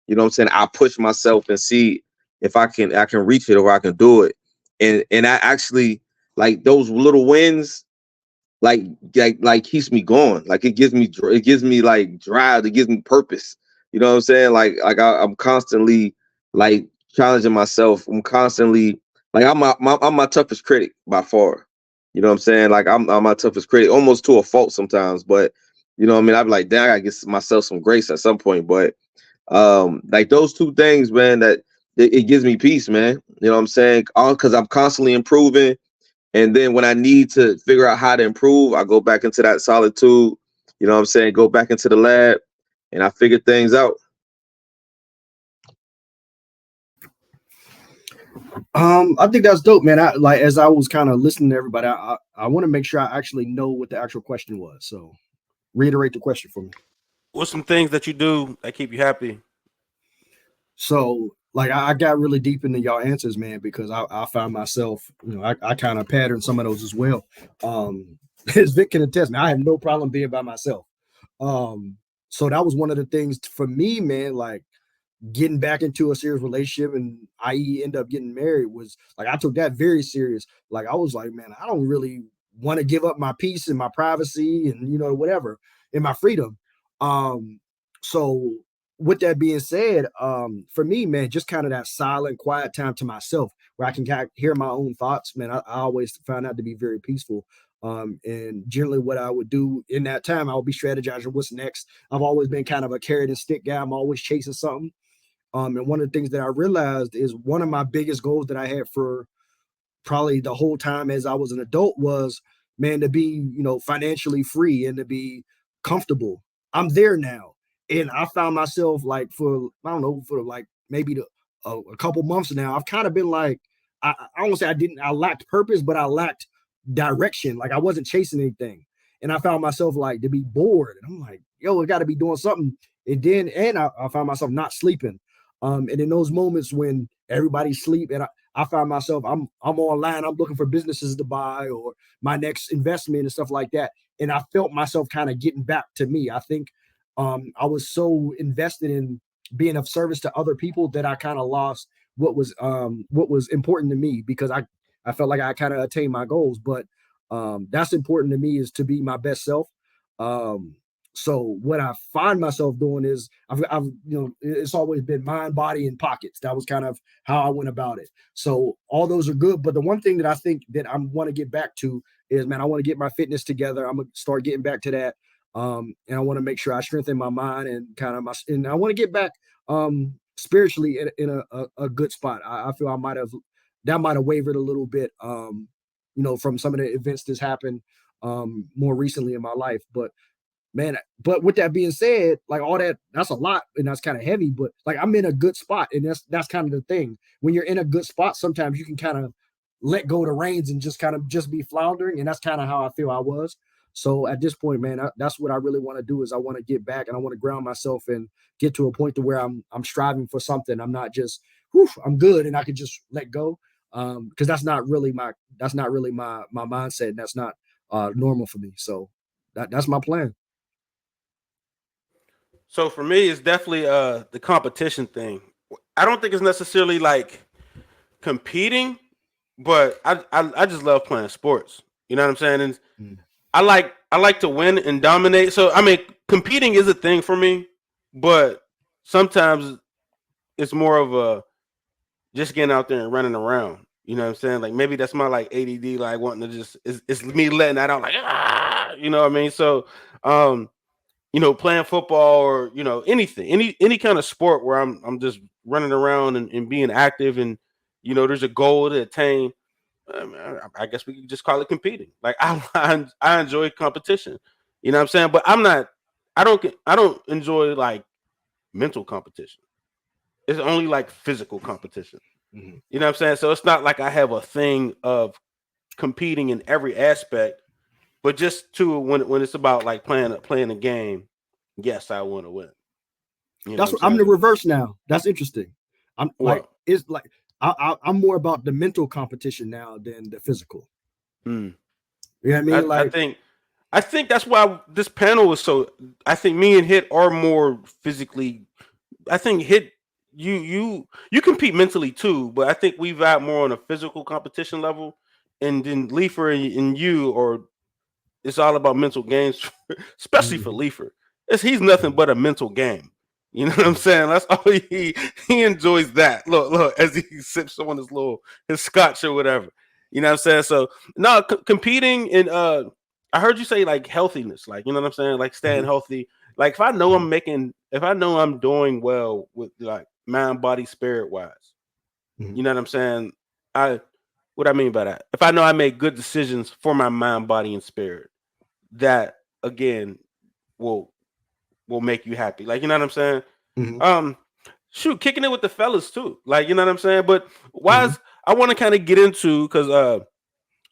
You know what I'm saying? I push myself and see if I can reach it or I can do it. And I actually like those little wins like keeps me going. Like it gives me like drive, it gives me purpose. You know what I'm saying? I'm constantly like challenging myself. I'm constantly like I'm my toughest critic by far. You know what I'm saying? Like I'm my toughest critic, almost to a fault sometimes. But you know what I mean? I'm like, damn, I gotta get myself some grace at some point. But like those two things, man, that it gives me peace, man. You know what I'm saying? All because I'm constantly improving. And then when I need to figure out how to improve, I go back into that solitude, you know what I'm saying? Go back into the lab and I figure things out. I think that's dope, man. I like as I was kind of listening to everybody, I want to make sure I actually know what the actual question was. So reiterate the question for me. What's some things that you do that keep you happy? So like I got really deep into y'all answers, man, because I found myself, you know, I kind of patterned some of those as well. As Vic can attest, man, I have no problem being by myself. So that was one of the things for me, man, like getting back into a serious relationship and i.e. end up getting married was like I took that very serious. Like I was like, man, I don't really want to give up my peace and my privacy and you know whatever and my freedom. So with that being said, for me, man, just kind of that silent, quiet time to myself where I can kind of hear my own thoughts, man, I always found that to be very peaceful. And generally what I would do in that time, I would be strategizing what's next. I've always been kind of a carrot and stick guy. I'm always chasing something. And one of the things that I realized is one of my biggest goals that I had for probably the whole time as I was an adult was, man, to be, you know, financially free and to be comfortable. I'm there now. And I found myself like for, I don't know, for like maybe a couple months now, I've kind of been like, I don't say I lacked purpose, but I lacked direction. Like I wasn't chasing anything. And I found myself like to be bored. And I'm like, yo, I got to be doing something. And I found myself not sleeping. And in those moments when everybody's asleep and I found myself I'm online, I'm looking for businesses to buy or my next investment and stuff like that. And I felt myself kind of getting back to me. I think I was so invested in being of service to other people that I kind of lost what was important to me because I felt like I kind of attained my goals. But that's important to me is to be my best self. So what I find myself doing is I've you know it's always been mind, body, and pockets. That was kind of how I went about it. So all those are good, but the one thing that I think that I want to get back to is, man, I want to get my fitness together. I'm gonna start getting back to that, and I want to make sure I strengthen my mind and kind of and I want to get back spiritually in a good spot. I feel I might have wavered a little bit, you know, from some of the events that's happened more recently in my life, but man, but with that being said, like all that's a lot and that's kind of heavy, but like I'm in a good spot. And that's kind of the thing. When you're in a good spot, sometimes you can kind of let go of the reins and just kind of just be floundering. And that's kind of how I feel I was. So at this point, man, that's what I really want to do is I want to get back and I want to ground myself and get to a point to where I'm striving for something. I'm not just, whew, I'm good and I can just let go. Because that's not really my mindset. And that's not normal for me. So that's my plan. So for me, it's definitely the competition thing. I don't think it's necessarily like competing, but I just love playing sports. You know what I'm saying? And Mm. I like to win and dominate. So I mean, competing is a thing for me, but sometimes it's more of a just getting out there and running around. You know what I'm saying? Like maybe that's my like ADD, like wanting to just it's me letting that out, like you know what I mean? So you know, playing football or you know anything, any kind of sport where I'm just running around and being active, and you know, there's a goal to attain. I guess we could just call it competing. Like I enjoy competition. You know what I'm saying? But I'm not. I don't enjoy like mental competition. It's only like physical competition. Mhm. You know what I'm saying? So it's not like I have a thing of competing in every aspect, but just to when it's about like playing a game, yes, I want to win. You know That's what what I'm the saying? reverse now. That's interesting. I'm like, What? it's like I'm more about the mental competition now than the physical. Mm. You know what I mean? I Like, think that's why this panel is so. I think me and Hit are more physically. I think Hit you compete mentally too, but I think we vibe more on a physical competition level, and then Leifer and you, or it's all about mental games, especially for Leifer. He's nothing but a mental game. You know what I'm saying? That's all he enjoys that. Look, as he sips on his scotch or whatever. You know what I'm saying? So no, competing in I heard you say like healthiness, like you know what I'm saying, like staying healthy. Like if I know I'm doing well with like mind, body, spirit wise, you know what I'm saying. What I mean by that, if I know I make good decisions for my mind, body, and spirit, that again will make you happy. Like you know what I'm saying. Shoot, kicking it with the fellas too. Like you know what I'm saying. But why is I want to kind of get into because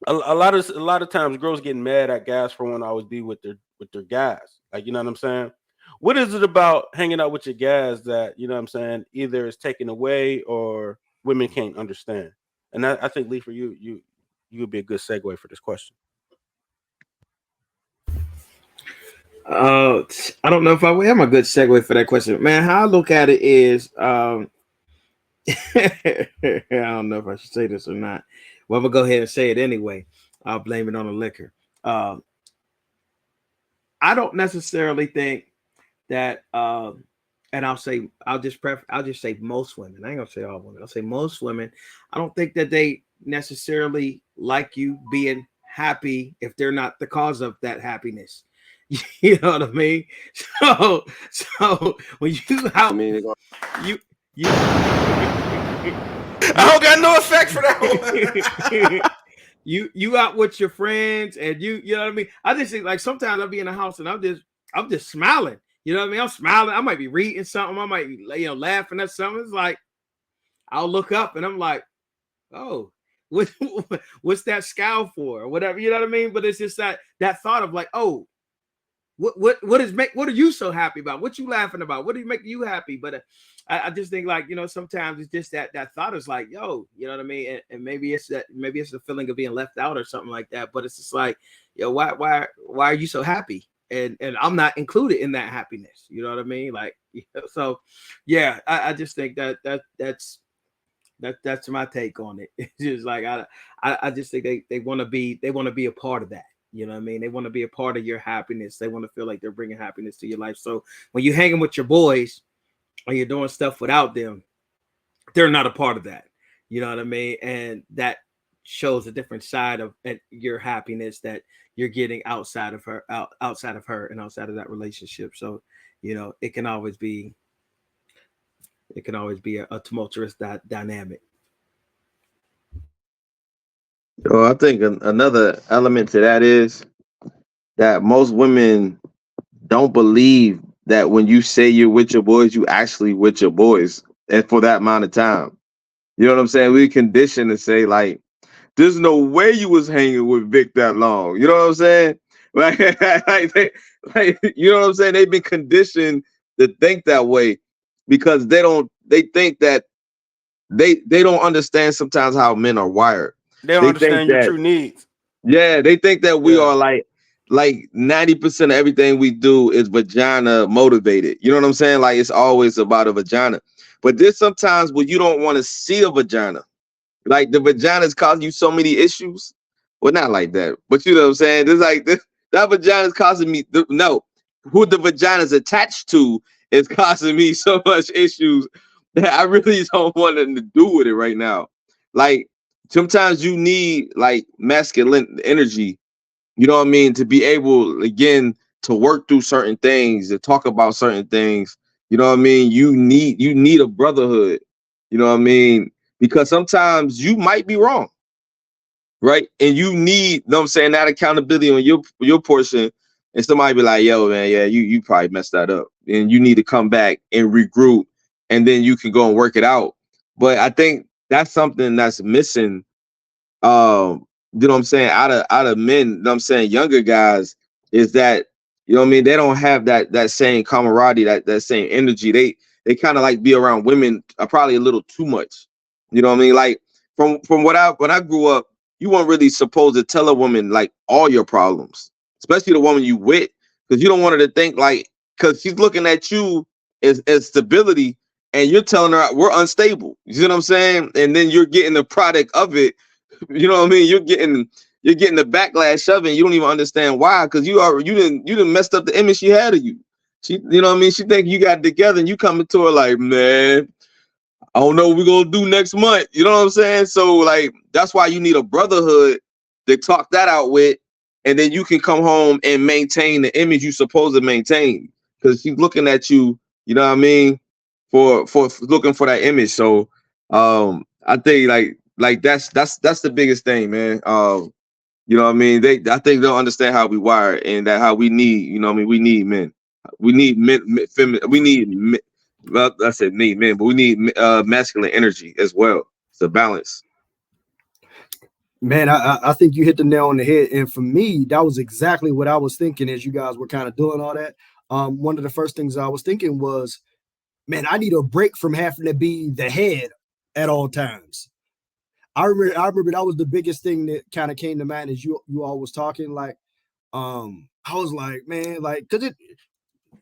a lot of times girls getting mad at guys for wanting to always be with their guys. Like you know what I'm saying. What is it about hanging out with your guys that you know what I'm saying either is taken away or women can't understand? And I think Lee, for you would be a good segue for this question. I don't know if I am a good segue for that question, man. How I look at it is, I don't know if I should say this or not. Well, I'm gonna go ahead and say it anyway. I'll blame it on the liquor. I don't necessarily think that, and I'll say most women. I ain't gonna say all women. I'll say most women. I don't think that they necessarily like you being happy if they're not the cause of that happiness. You know what I mean? So when you out, you I don't got no effect for that one. you out with your friends and you know what I mean? I just think like sometimes I'll be in the house and I'm just smiling. You know what I mean? I'm smiling. I might be reading something. I might be laughing at something. It's like I'll look up and I'm like, oh, what's that scowl for? Or whatever, you know what I mean? But it's just that thought of like, oh, what are you so happy about? What you laughing about? What do you make you happy? But I just think like sometimes it's just that thought is like, yo, you know what I mean? And maybe it's the feeling of being left out or something like that. But it's just like, yo, why are you so happy? And I'm not included in that happiness. You know what I mean? Like, so yeah, I just think that's my take on it. It's just like I just think they want to be a part of that. You know what I mean? They want to be a part of your happiness. They want to feel like they're bringing happiness to your life. So when you're hanging with your boys or you're doing stuff without them, they're not a part of that. You know what I mean? And that shows a different side of your happiness that you're getting outside of her and outside of that relationship. So, it can always be a tumultuous dynamic. So I think another element to that is that most women don't believe that when you say you're with your boys, you actually with your boys and for that amount of time. You know what I'm saying? We conditioned to say like, there's no way you was hanging with Vic that long. You know what I'm saying? Like, you know what I'm saying? They've been conditioned to think that way because they think that they don't understand sometimes how men are wired. They don't understand your true needs. Yeah, they think that we are like 90% of everything we do is vagina motivated. You know what I'm saying? Like it's always about a vagina. But there's sometimes where you don't want to see a vagina. Like the vagina is causing you so many issues. Well, not like that, but you know what I'm saying? There's like that vagina is causing me who the vagina is attached to is causing me so much issues that I really don't want nothing to do with it right now. Like sometimes you need like masculine energy, you know what I mean, to be able again to work through certain things, to talk about certain things. You know what I mean? You need a brotherhood. You know what I mean? Because sometimes you might be wrong, right? And you need, you know what I'm saying, that accountability on your portion. And somebody be like, yo, man, yeah, you probably messed that up. And you need to come back and regroup and then you can go and work it out. But I think that's something that's missing. You know what I'm saying? Out of men, you know what I'm saying, younger guys, is that, you know what I mean, they don't have that same camaraderie, that same energy. They kind of like be around women probably a little too much. You know what I mean? Like from when I grew up, you weren't really supposed to tell a woman like all your problems, especially the woman you with, because you don't want her to think like, because she's looking at you as stability, and you're telling her we're unstable. You see what I'm saying? And then you're getting the product of it. You know what I mean? You're getting the backlash of it. You don't even understand why, because you didn't messed up the image she had of you. She, you know what I mean? She think you got it together, and you coming to her like, man, I don't know what we're gonna do next month. You know what I'm saying? So like that's why you need a brotherhood to talk that out with, and then you can come home and maintain the image you're supposed to maintain. Because she's looking at you, you know what I mean, for looking for that image. So I think like that's the biggest thing, man. You know what I mean? I think they don't understand how we wire, and that how we need, you know what I mean, we need men. We need men, we need men. Well, I said need men, but we need masculine energy as well. It's a balance. Man, I think you hit the nail on the head. And for me, that was exactly what I was thinking as you guys were kind of doing all that. One of the first things I was thinking was, man, I need a break from having to be the head at all times. I remember that was the biggest thing that kind of came to mind as you all was talking. Like, I was like, man, like, because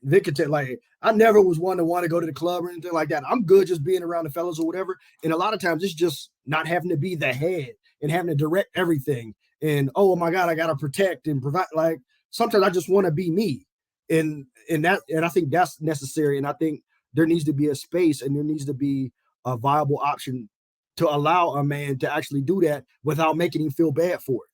Vic could tell, like, I never was one to want to go to the club or anything like that. I'm good just being around the fellas or whatever. And a lot of times it's just not having to be the head and having to direct everything. And oh my God, I gotta protect and provide. Like sometimes I just want to be me. And I think that's necessary. And I think there needs to be a space and there needs to be a viable option to allow a man to actually do that without making him feel bad for it.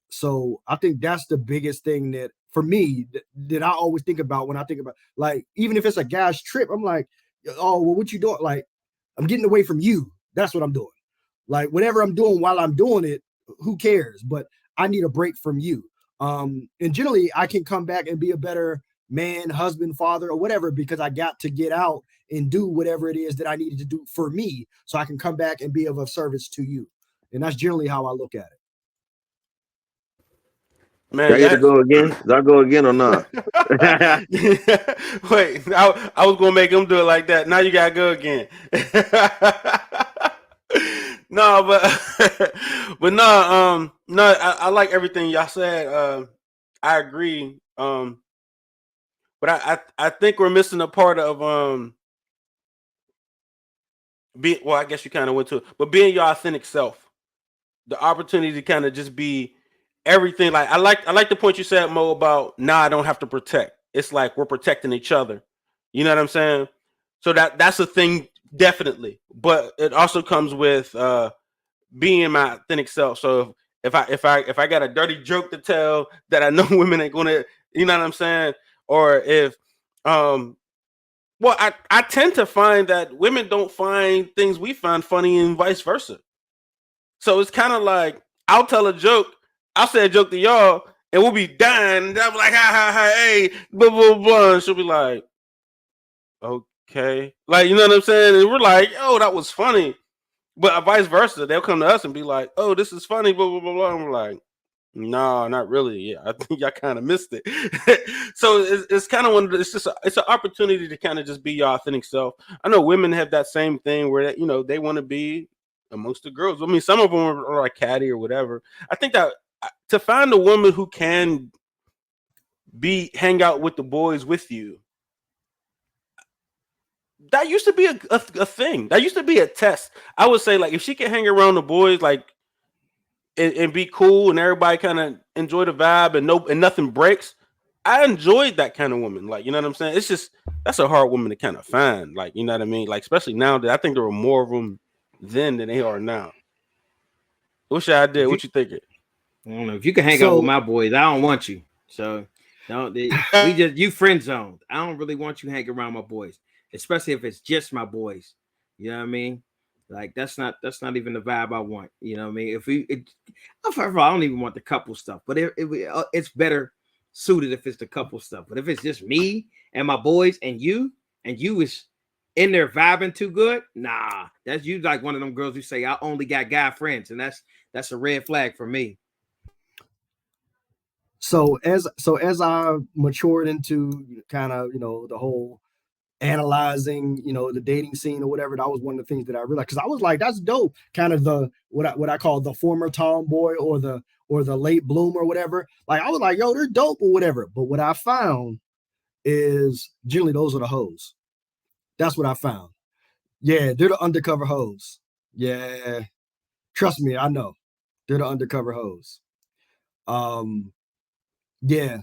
So I think that's the biggest thing that for me that I always think about when I think about, like, even if it's a guy's trip, I'm like, oh, well, what you doing? Like, I'm getting away from you. That's what I'm doing. Like, whatever I'm doing while I'm doing it, who cares? But I need a break from you. And generally I can come back and be a better man, husband, father, or whatever, because I got to get out and do whatever it is that I needed to do for me so I can come back and be of a service to you. And that's generally how I look at it. Man, I get to go again? Did I go again or not? Wait, I was gonna make him do it like that. Now you gotta go again. No, but no, I like everything y'all said. I agree. But I think we're missing a part of well, I guess you kind of went to it, but being your authentic self, the opportunity to kind of just be everything. Like I like the point you said, Mo, about now I don't have to protect. It's like we're protecting each other. You know what I'm saying? So that's a thing, definitely. But it also comes with being my authentic self. So if I got a dirty joke to tell that I know women ain't gonna, you know what I'm saying? Or if well, I tend to find that women don't find things we find funny and vice versa. So it's kind of like I'll tell a joke, I'll say a joke to y'all, and we'll be dying. And I'm like, ha ha ha, hey, blah blah blah. And she'll be like, okay, like, you know what I'm saying? And we're like, oh, that was funny. But vice versa, they'll come to us and be like, oh, this is funny, blah blah blah blah. And we're like, no, not really. Yeah, I think y'all kind of missed it. So it's kind of one. It's just it's an opportunity to kind of just be your authentic self. I know women have that same thing where they want to be amongst the girls. I mean, some of them are like catty or whatever. I think that to find a woman who can hang out with the boys with you, that used to be a thing. That used to be a test. I would say, like, if she can hang around the boys, like, and be cool, and everybody kind of enjoy the vibe, and nothing breaks. I enjoyed that kind of woman. Like, you know what I'm saying? It's just that's a hard woman to kind of find. Like, you know what I mean? Like, especially now that I think there were more of them then than they are now. What should I do? What you thinking? I don't know. If you can hang out with my boys, I don't want you. So you friend zoned. I don't really want you hanging around my boys, especially if it's just my boys. You know what I mean? Like that's not even the vibe I want. You know what I mean? First of all, I don't even want the couple stuff, but it's better suited if it's the couple stuff. But if it's just me and my boys and you is in there vibing too good, nah, that's you like one of them girls who say I only got guy friends, and that's a red flag for me. So as I matured into kind of, you know, the whole analyzing, you know, the dating scene or whatever, that was one of the things that I realized, because I was like, that's dope, kind of the what I call the former tomboy or the late bloomer or whatever. Like I was like, yo, they're dope or whatever. But what I found is generally those are the hoes. That's what I found. Yeah, they're the undercover hoes. Yeah, trust me, I know they're the undercover hoes. Yeah,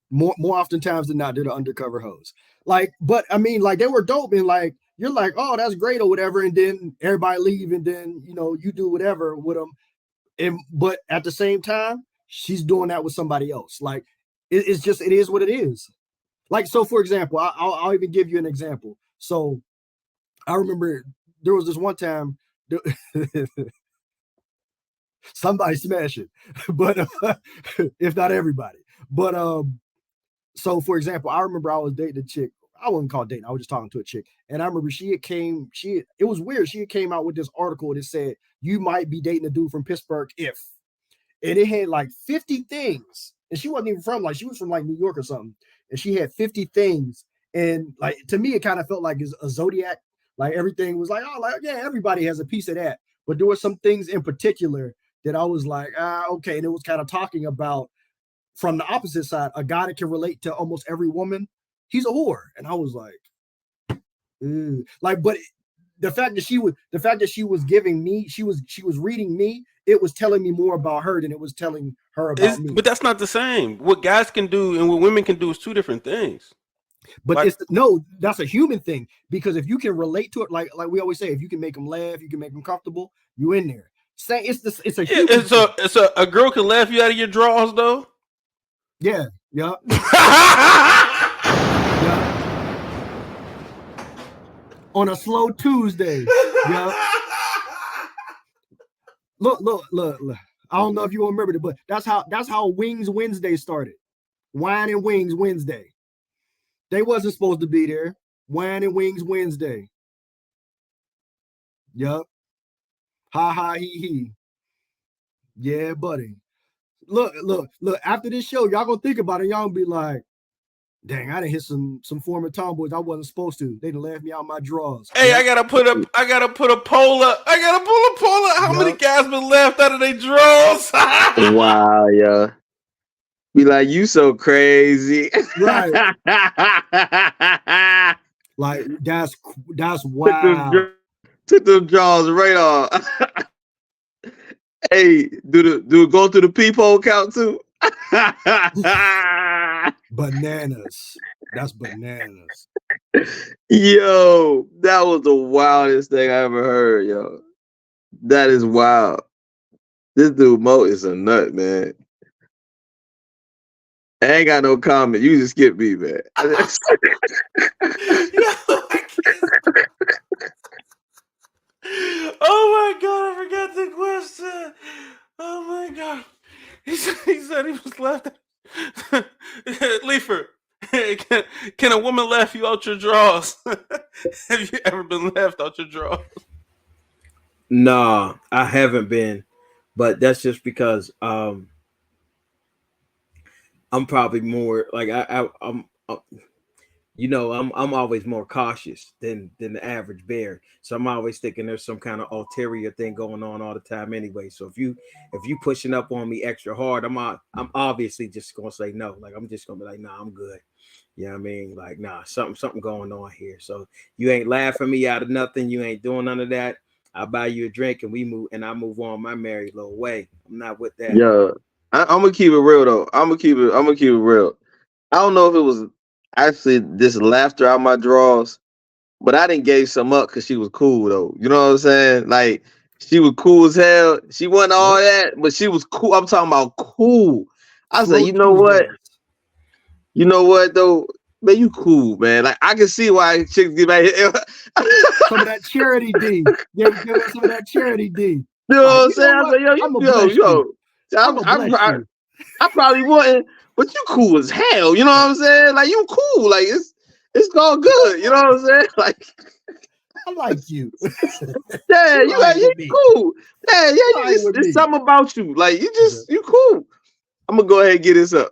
more oftentimes than not, they're the undercover hoes. Like, but I mean, like they were dope, and like you're like, oh, that's great or whatever, and then everybody leave, and then you know you do whatever with them, and but at the same time, she's doing that with somebody else. Like it's just it is what it is. Like so, for example, I'll even give you an example. So I remember there was this one time. Somebody smash it, but if not everybody. But so for example, I remember I was dating a chick. I wouldn't call it dating. I was just talking to a chick, and I remember it was weird. She came out with this article that said you might be dating a dude from Pittsburgh if, and it had like 50 things, and she wasn't even from, like, she was from like New York or something, and she had 50 things, and like to me it kind of felt like a zodiac. Like everything was like, oh, like yeah, everybody has a piece of that, but there were some things in particular that I was like, okay, and it was kind of talking about from the opposite side, a guy that can relate to almost every woman, he's a whore. And I was like, like, but the fact that she was giving me, she was reading me, it was telling me more about her than it was telling her about me. But that's not the same. What guys can do and what women can do is two different things. But like, that's a human thing, because if you can relate to it, like we always say, if you can make them laugh, you can make them comfortable, you in there. Say it's a human thing. A girl can laugh you out of your drawers though. Yeah. Yeah. On a slow Tuesday. Yeah. Look. I don't know if you remember it, but that's how Wings Wednesday started. Wine and Wings Wednesday. They wasn't supposed to be there. Wine and Wings Wednesday. Yup. Ha ha he he. Yeah, buddy. Look. After this show, y'all gonna think about it. Y'all gonna be like, dang, I done hit some former tomboys I wasn't supposed to. They done laughed me out my drawers. Hey, I gotta put a poll up. How many guys been left out of their drawers? Wow, yeah. Be like, you so crazy. Right. Like that's wild. Took them jaws right off. Hey, do it go through the peephole count too? Bananas. That's bananas. Yo, that was the wildest thing I ever heard, yo. That is wild. This dude Mo is a nut, man. I ain't got no comment. You just skip me, man. Oh my god, I forgot the question. Oh my god. He said he was left. Leifer, can a woman laugh you out your drawers? Have you ever been laughed out your drawers? Nah, I haven't been, but that's just because I'm probably more like I'm you know, I'm always more cautious than the average bear. So I'm always thinking there's some kind of ulterior thing going on all the time anyway. So if you pushing up on me extra hard, I'm obviously just gonna say no. Like I'm just gonna be like, nah, I'm good. You know what I mean? Like, nah, something going on here. So you ain't laughing me out of nothing. You ain't doing none of that. I'll buy you a drink and I move on my merry little way. I'm not with that. Yeah, I'm gonna keep it real though. I'm gonna keep it real. I don't know if it was actually this laughter out my drawers, but I didn't gave some up because she was cool though. You know what I'm saying? Like she was cool as hell. She wasn't all that, but she was cool. I'm talking about cool. I was like, you know what? You know what though? Man, you cool, man. Like I can see why chicks get back here. Some of that charity D. Yeah, give us some of that charity D. You know what I'm saying? I was like, I probably wouldn't, but you cool as hell. You know what I'm saying? Like you cool. Like It's all good. You know what I'm saying? Like, I like you. yeah, you lying with me. cool. Yeah, you lying just with it's me. something about you. Like you cool. I'm gonna go ahead and get this up.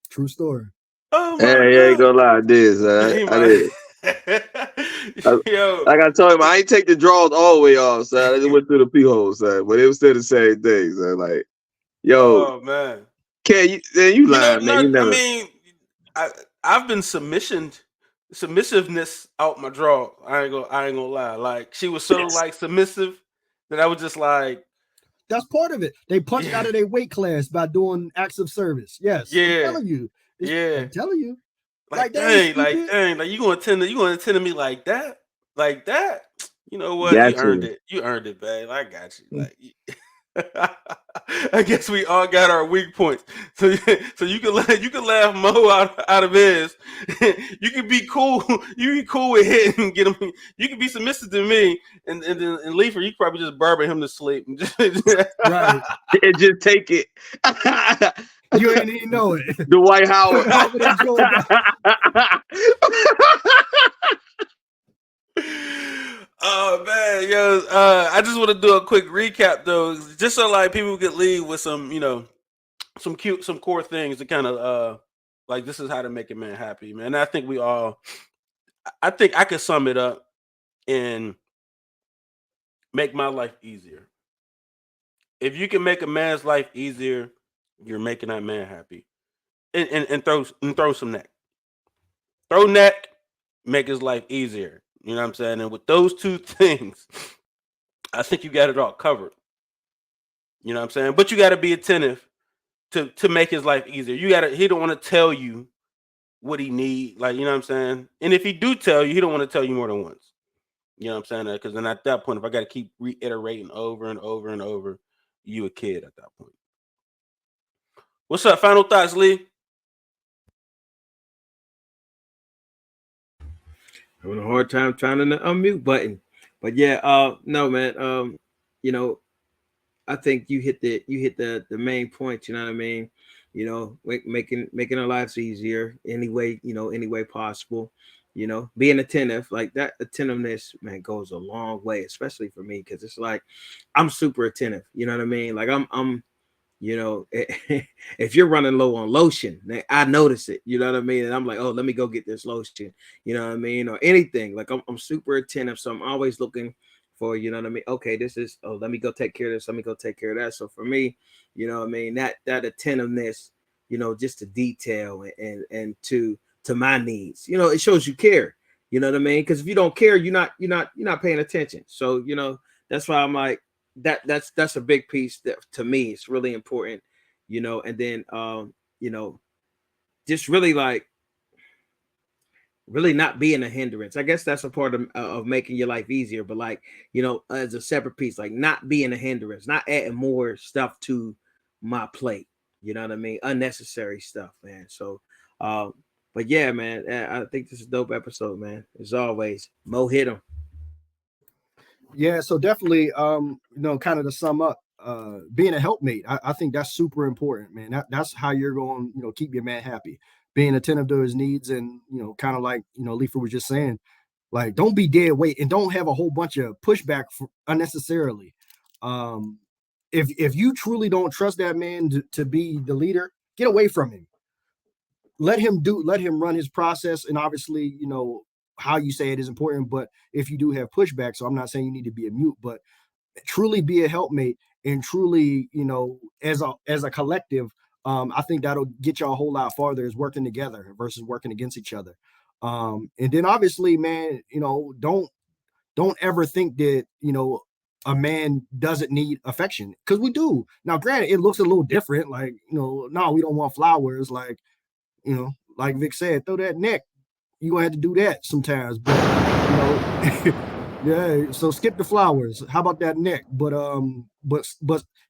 True story. Oh my Yeah, ain't gonna lie, I did. He I did. Yo, Like I told him, I ain't take the draws all the way off, son. I just went through the pee hole, son. But it was still the same thing, son. Like, yo, oh man. can you? Man, you You know, lying, man. no, You I never. mean, I've been submissiveness out my draw. I ain't gonna lie. Like she was so like submissive that I was just like, That's part of it. They punched Yeah. out of their weight class by doing acts of service. Yes, Yeah. I'm telling you. Yeah. I'm telling you. like that ain't dang, stupid. like you gonna tend to me like that? Like that? You know what? You Got earned you. it. You earned it, babe. I got you. Like I guess we all got our weak points. So you can laugh Mo out of his. You can be cool. You be cool with hitting and get him. You can be submissive to me, and Leifer, you probably just barbing him to sleep. Right. And just take it. You ain't even know it. Dwight Howard. Over there, Joey Oh man, yo, I just want to do a quick recap though, just so like people could leave with some, some core things to kind of like this is how to make a man happy, man. And I think I think I could sum it up and make my life easier. If you can make a man's life easier, you're making that man happy. And throw some neck. Throw neck, make his life easier. You know what I'm saying? And with those two things, I think you got it all covered. You know what I'm saying? But you got to be attentive to make his life easier. He don't want to tell you what he need, like, you know what I'm saying? And if he do tell you, he don't want to tell you more than once. You know what I'm saying? Because then at that point, if I got to keep reiterating over and over and over, you a kid at that point. What's up? Final thoughts, Lee? Having a hard time finding the unmute button, but yeah, no, man, I think you hit the main point. You know what I mean? Making our lives easier any way possible. Being attentive, like that attentiveness, man, goes a long way, especially for me, because it's like I'm super attentive. You know what I mean? Like I'm if you're running low on lotion, I notice it. You know what I mean? And I'm like, oh, let me go get this lotion. You know what I mean? Or anything. Like I'm super attentive, so I'm always looking for, you know what I mean? Okay, this is, oh, let me go take care of this. Let me go take care of that. So for me, you know what I mean? That attentiveness, just to detail and to my needs, it shows you care. You know what I mean? Because if you don't care, you're not paying attention. So, that's why I'm like, that's a big piece that to me it's really important, and then just really like really not being a hindrance. I guess that's a part of making your life easier, but like, as a separate piece, like not being a hindrance, not adding more stuff to my plate. You know what I mean? Unnecessary stuff, man. So, but yeah, man, I think this is a dope episode, man. As always, Mo hit him. Yeah, so definitely, kind of to sum up, being a helpmate, I think that's super important, man. That's how you're going, keep your man happy. Being attentive to his needs, and kind of like Leifer was just saying, like don't be dead weight and don't have a whole bunch of pushback unnecessarily. If you truly don't trust that man to be the leader, get away from him. Let him run his process, and obviously, how you say it is important. But if you do have pushback, so I'm not saying you need to be a mute, but truly be a helpmate, and truly, as a collective, I think that'll get you a whole lot farther, is working together versus working against each other. And then obviously, man, don't ever think that, a man doesn't need affection, because we do. Now, granted, it looks a little different. Like, no, we don't want flowers. Like, like Vic said, throw that neck. You're gonna have to do that sometimes. But yeah, so skip the flowers. How about that neck? But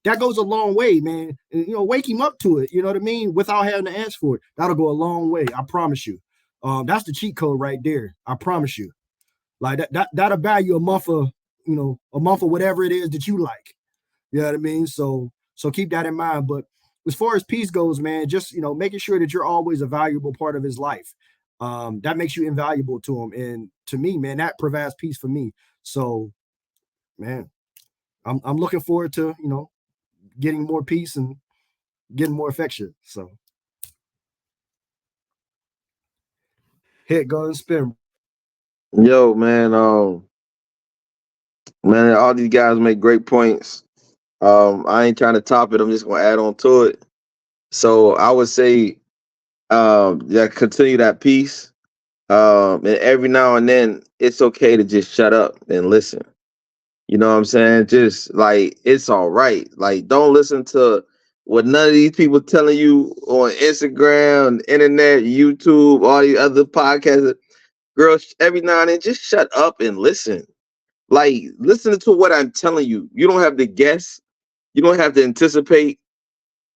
that goes a long way, man. And, wake him up to it, you know what I mean? Without having to ask for it. That'll go a long way. I promise you. That's the cheat code right there. I promise you. Like that'll buy you a month of whatever it is that you like. You know what I mean? So keep that in mind. But as far as peace goes, man, just making sure that you're always a valuable part of his life. That makes you invaluable to him. And to me, man, that provides peace for me. So, man, I'm looking forward to, getting more peace and getting more affection. So hit, go and spin. Yo, man, man, all these guys make great points. I ain't trying to top it. I'm just gonna add on to it. So I would say, yeah, continue that piece. And every now and then, it's okay to just shut up and listen. You know what I'm saying? Just like it's all right. Like, don't listen to what none of these people telling you on Instagram, internet, YouTube, all the other podcasts. Girls, every now and then, just shut up and listen. Like, listen to what I'm telling you. You don't have to guess. You don't have to anticipate.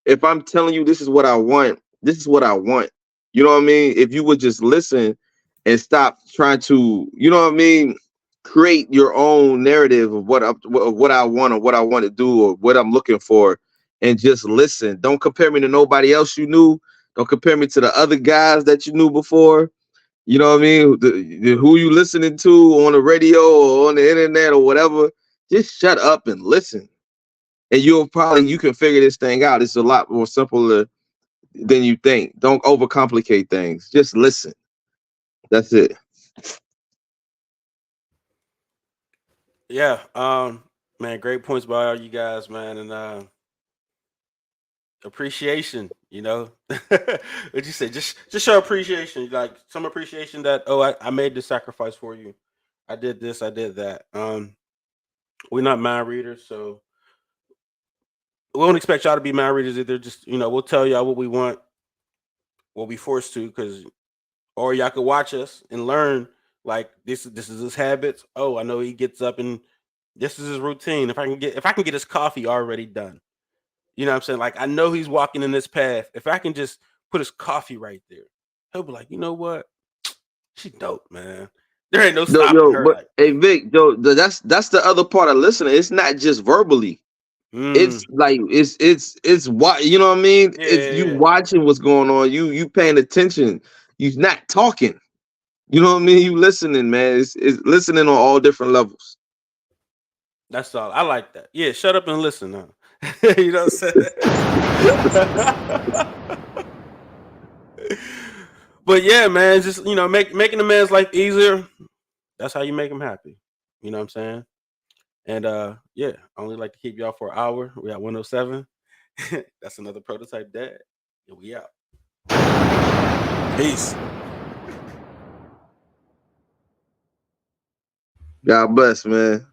If I'm telling you this is what I want, this is what I want. You know what I mean? If you would just listen and stop trying to, you know what I mean, create your own narrative of what I want or what I want to do or what I'm looking for, and just listen. Don't compare me to nobody else you knew. Don't compare me to the other guys that you knew before. You know what I mean? Who you listening to on the radio or on the internet or whatever. Just shut up and listen, and you can figure this thing out. It's a lot more simpler than you think. Don't overcomplicate things. Just listen. That's it. Yeah, man, great points by all you guys, man, and appreciation. What you say? Just show appreciation, like some appreciation that I made the sacrifice for you. I did this, I did that. We're not mind readers, so we don't expect y'all to be mind readers either. Just we'll tell y'all what we want, we'll be forced to, or y'all could watch us and learn. Like this is his habits. Oh, I know he gets up and this is his routine. If I can get his coffee already done, you know what I'm saying? Like I know he's walking in this path. If I can just put his coffee right there, he'll be like, you know what? She dope, man. There ain't no stopping her. But Like, hey Vic, that's the other part of listening. It's not just verbally. It's like it's what you know what I mean. It's you yeah. watching what's going on. You paying attention. You not talking. You know what I mean. You listening, man. It's listening on all different levels. That's all. I like that. Yeah, shut up and listen, huh? You know what I'm saying? But yeah, man, just making a man's life easier. That's how you make him happy. You know what I'm saying? And yeah, I only like to keep y'all for an hour. We at 107. That's another prototype dad. And we out. Peace. God bless, man.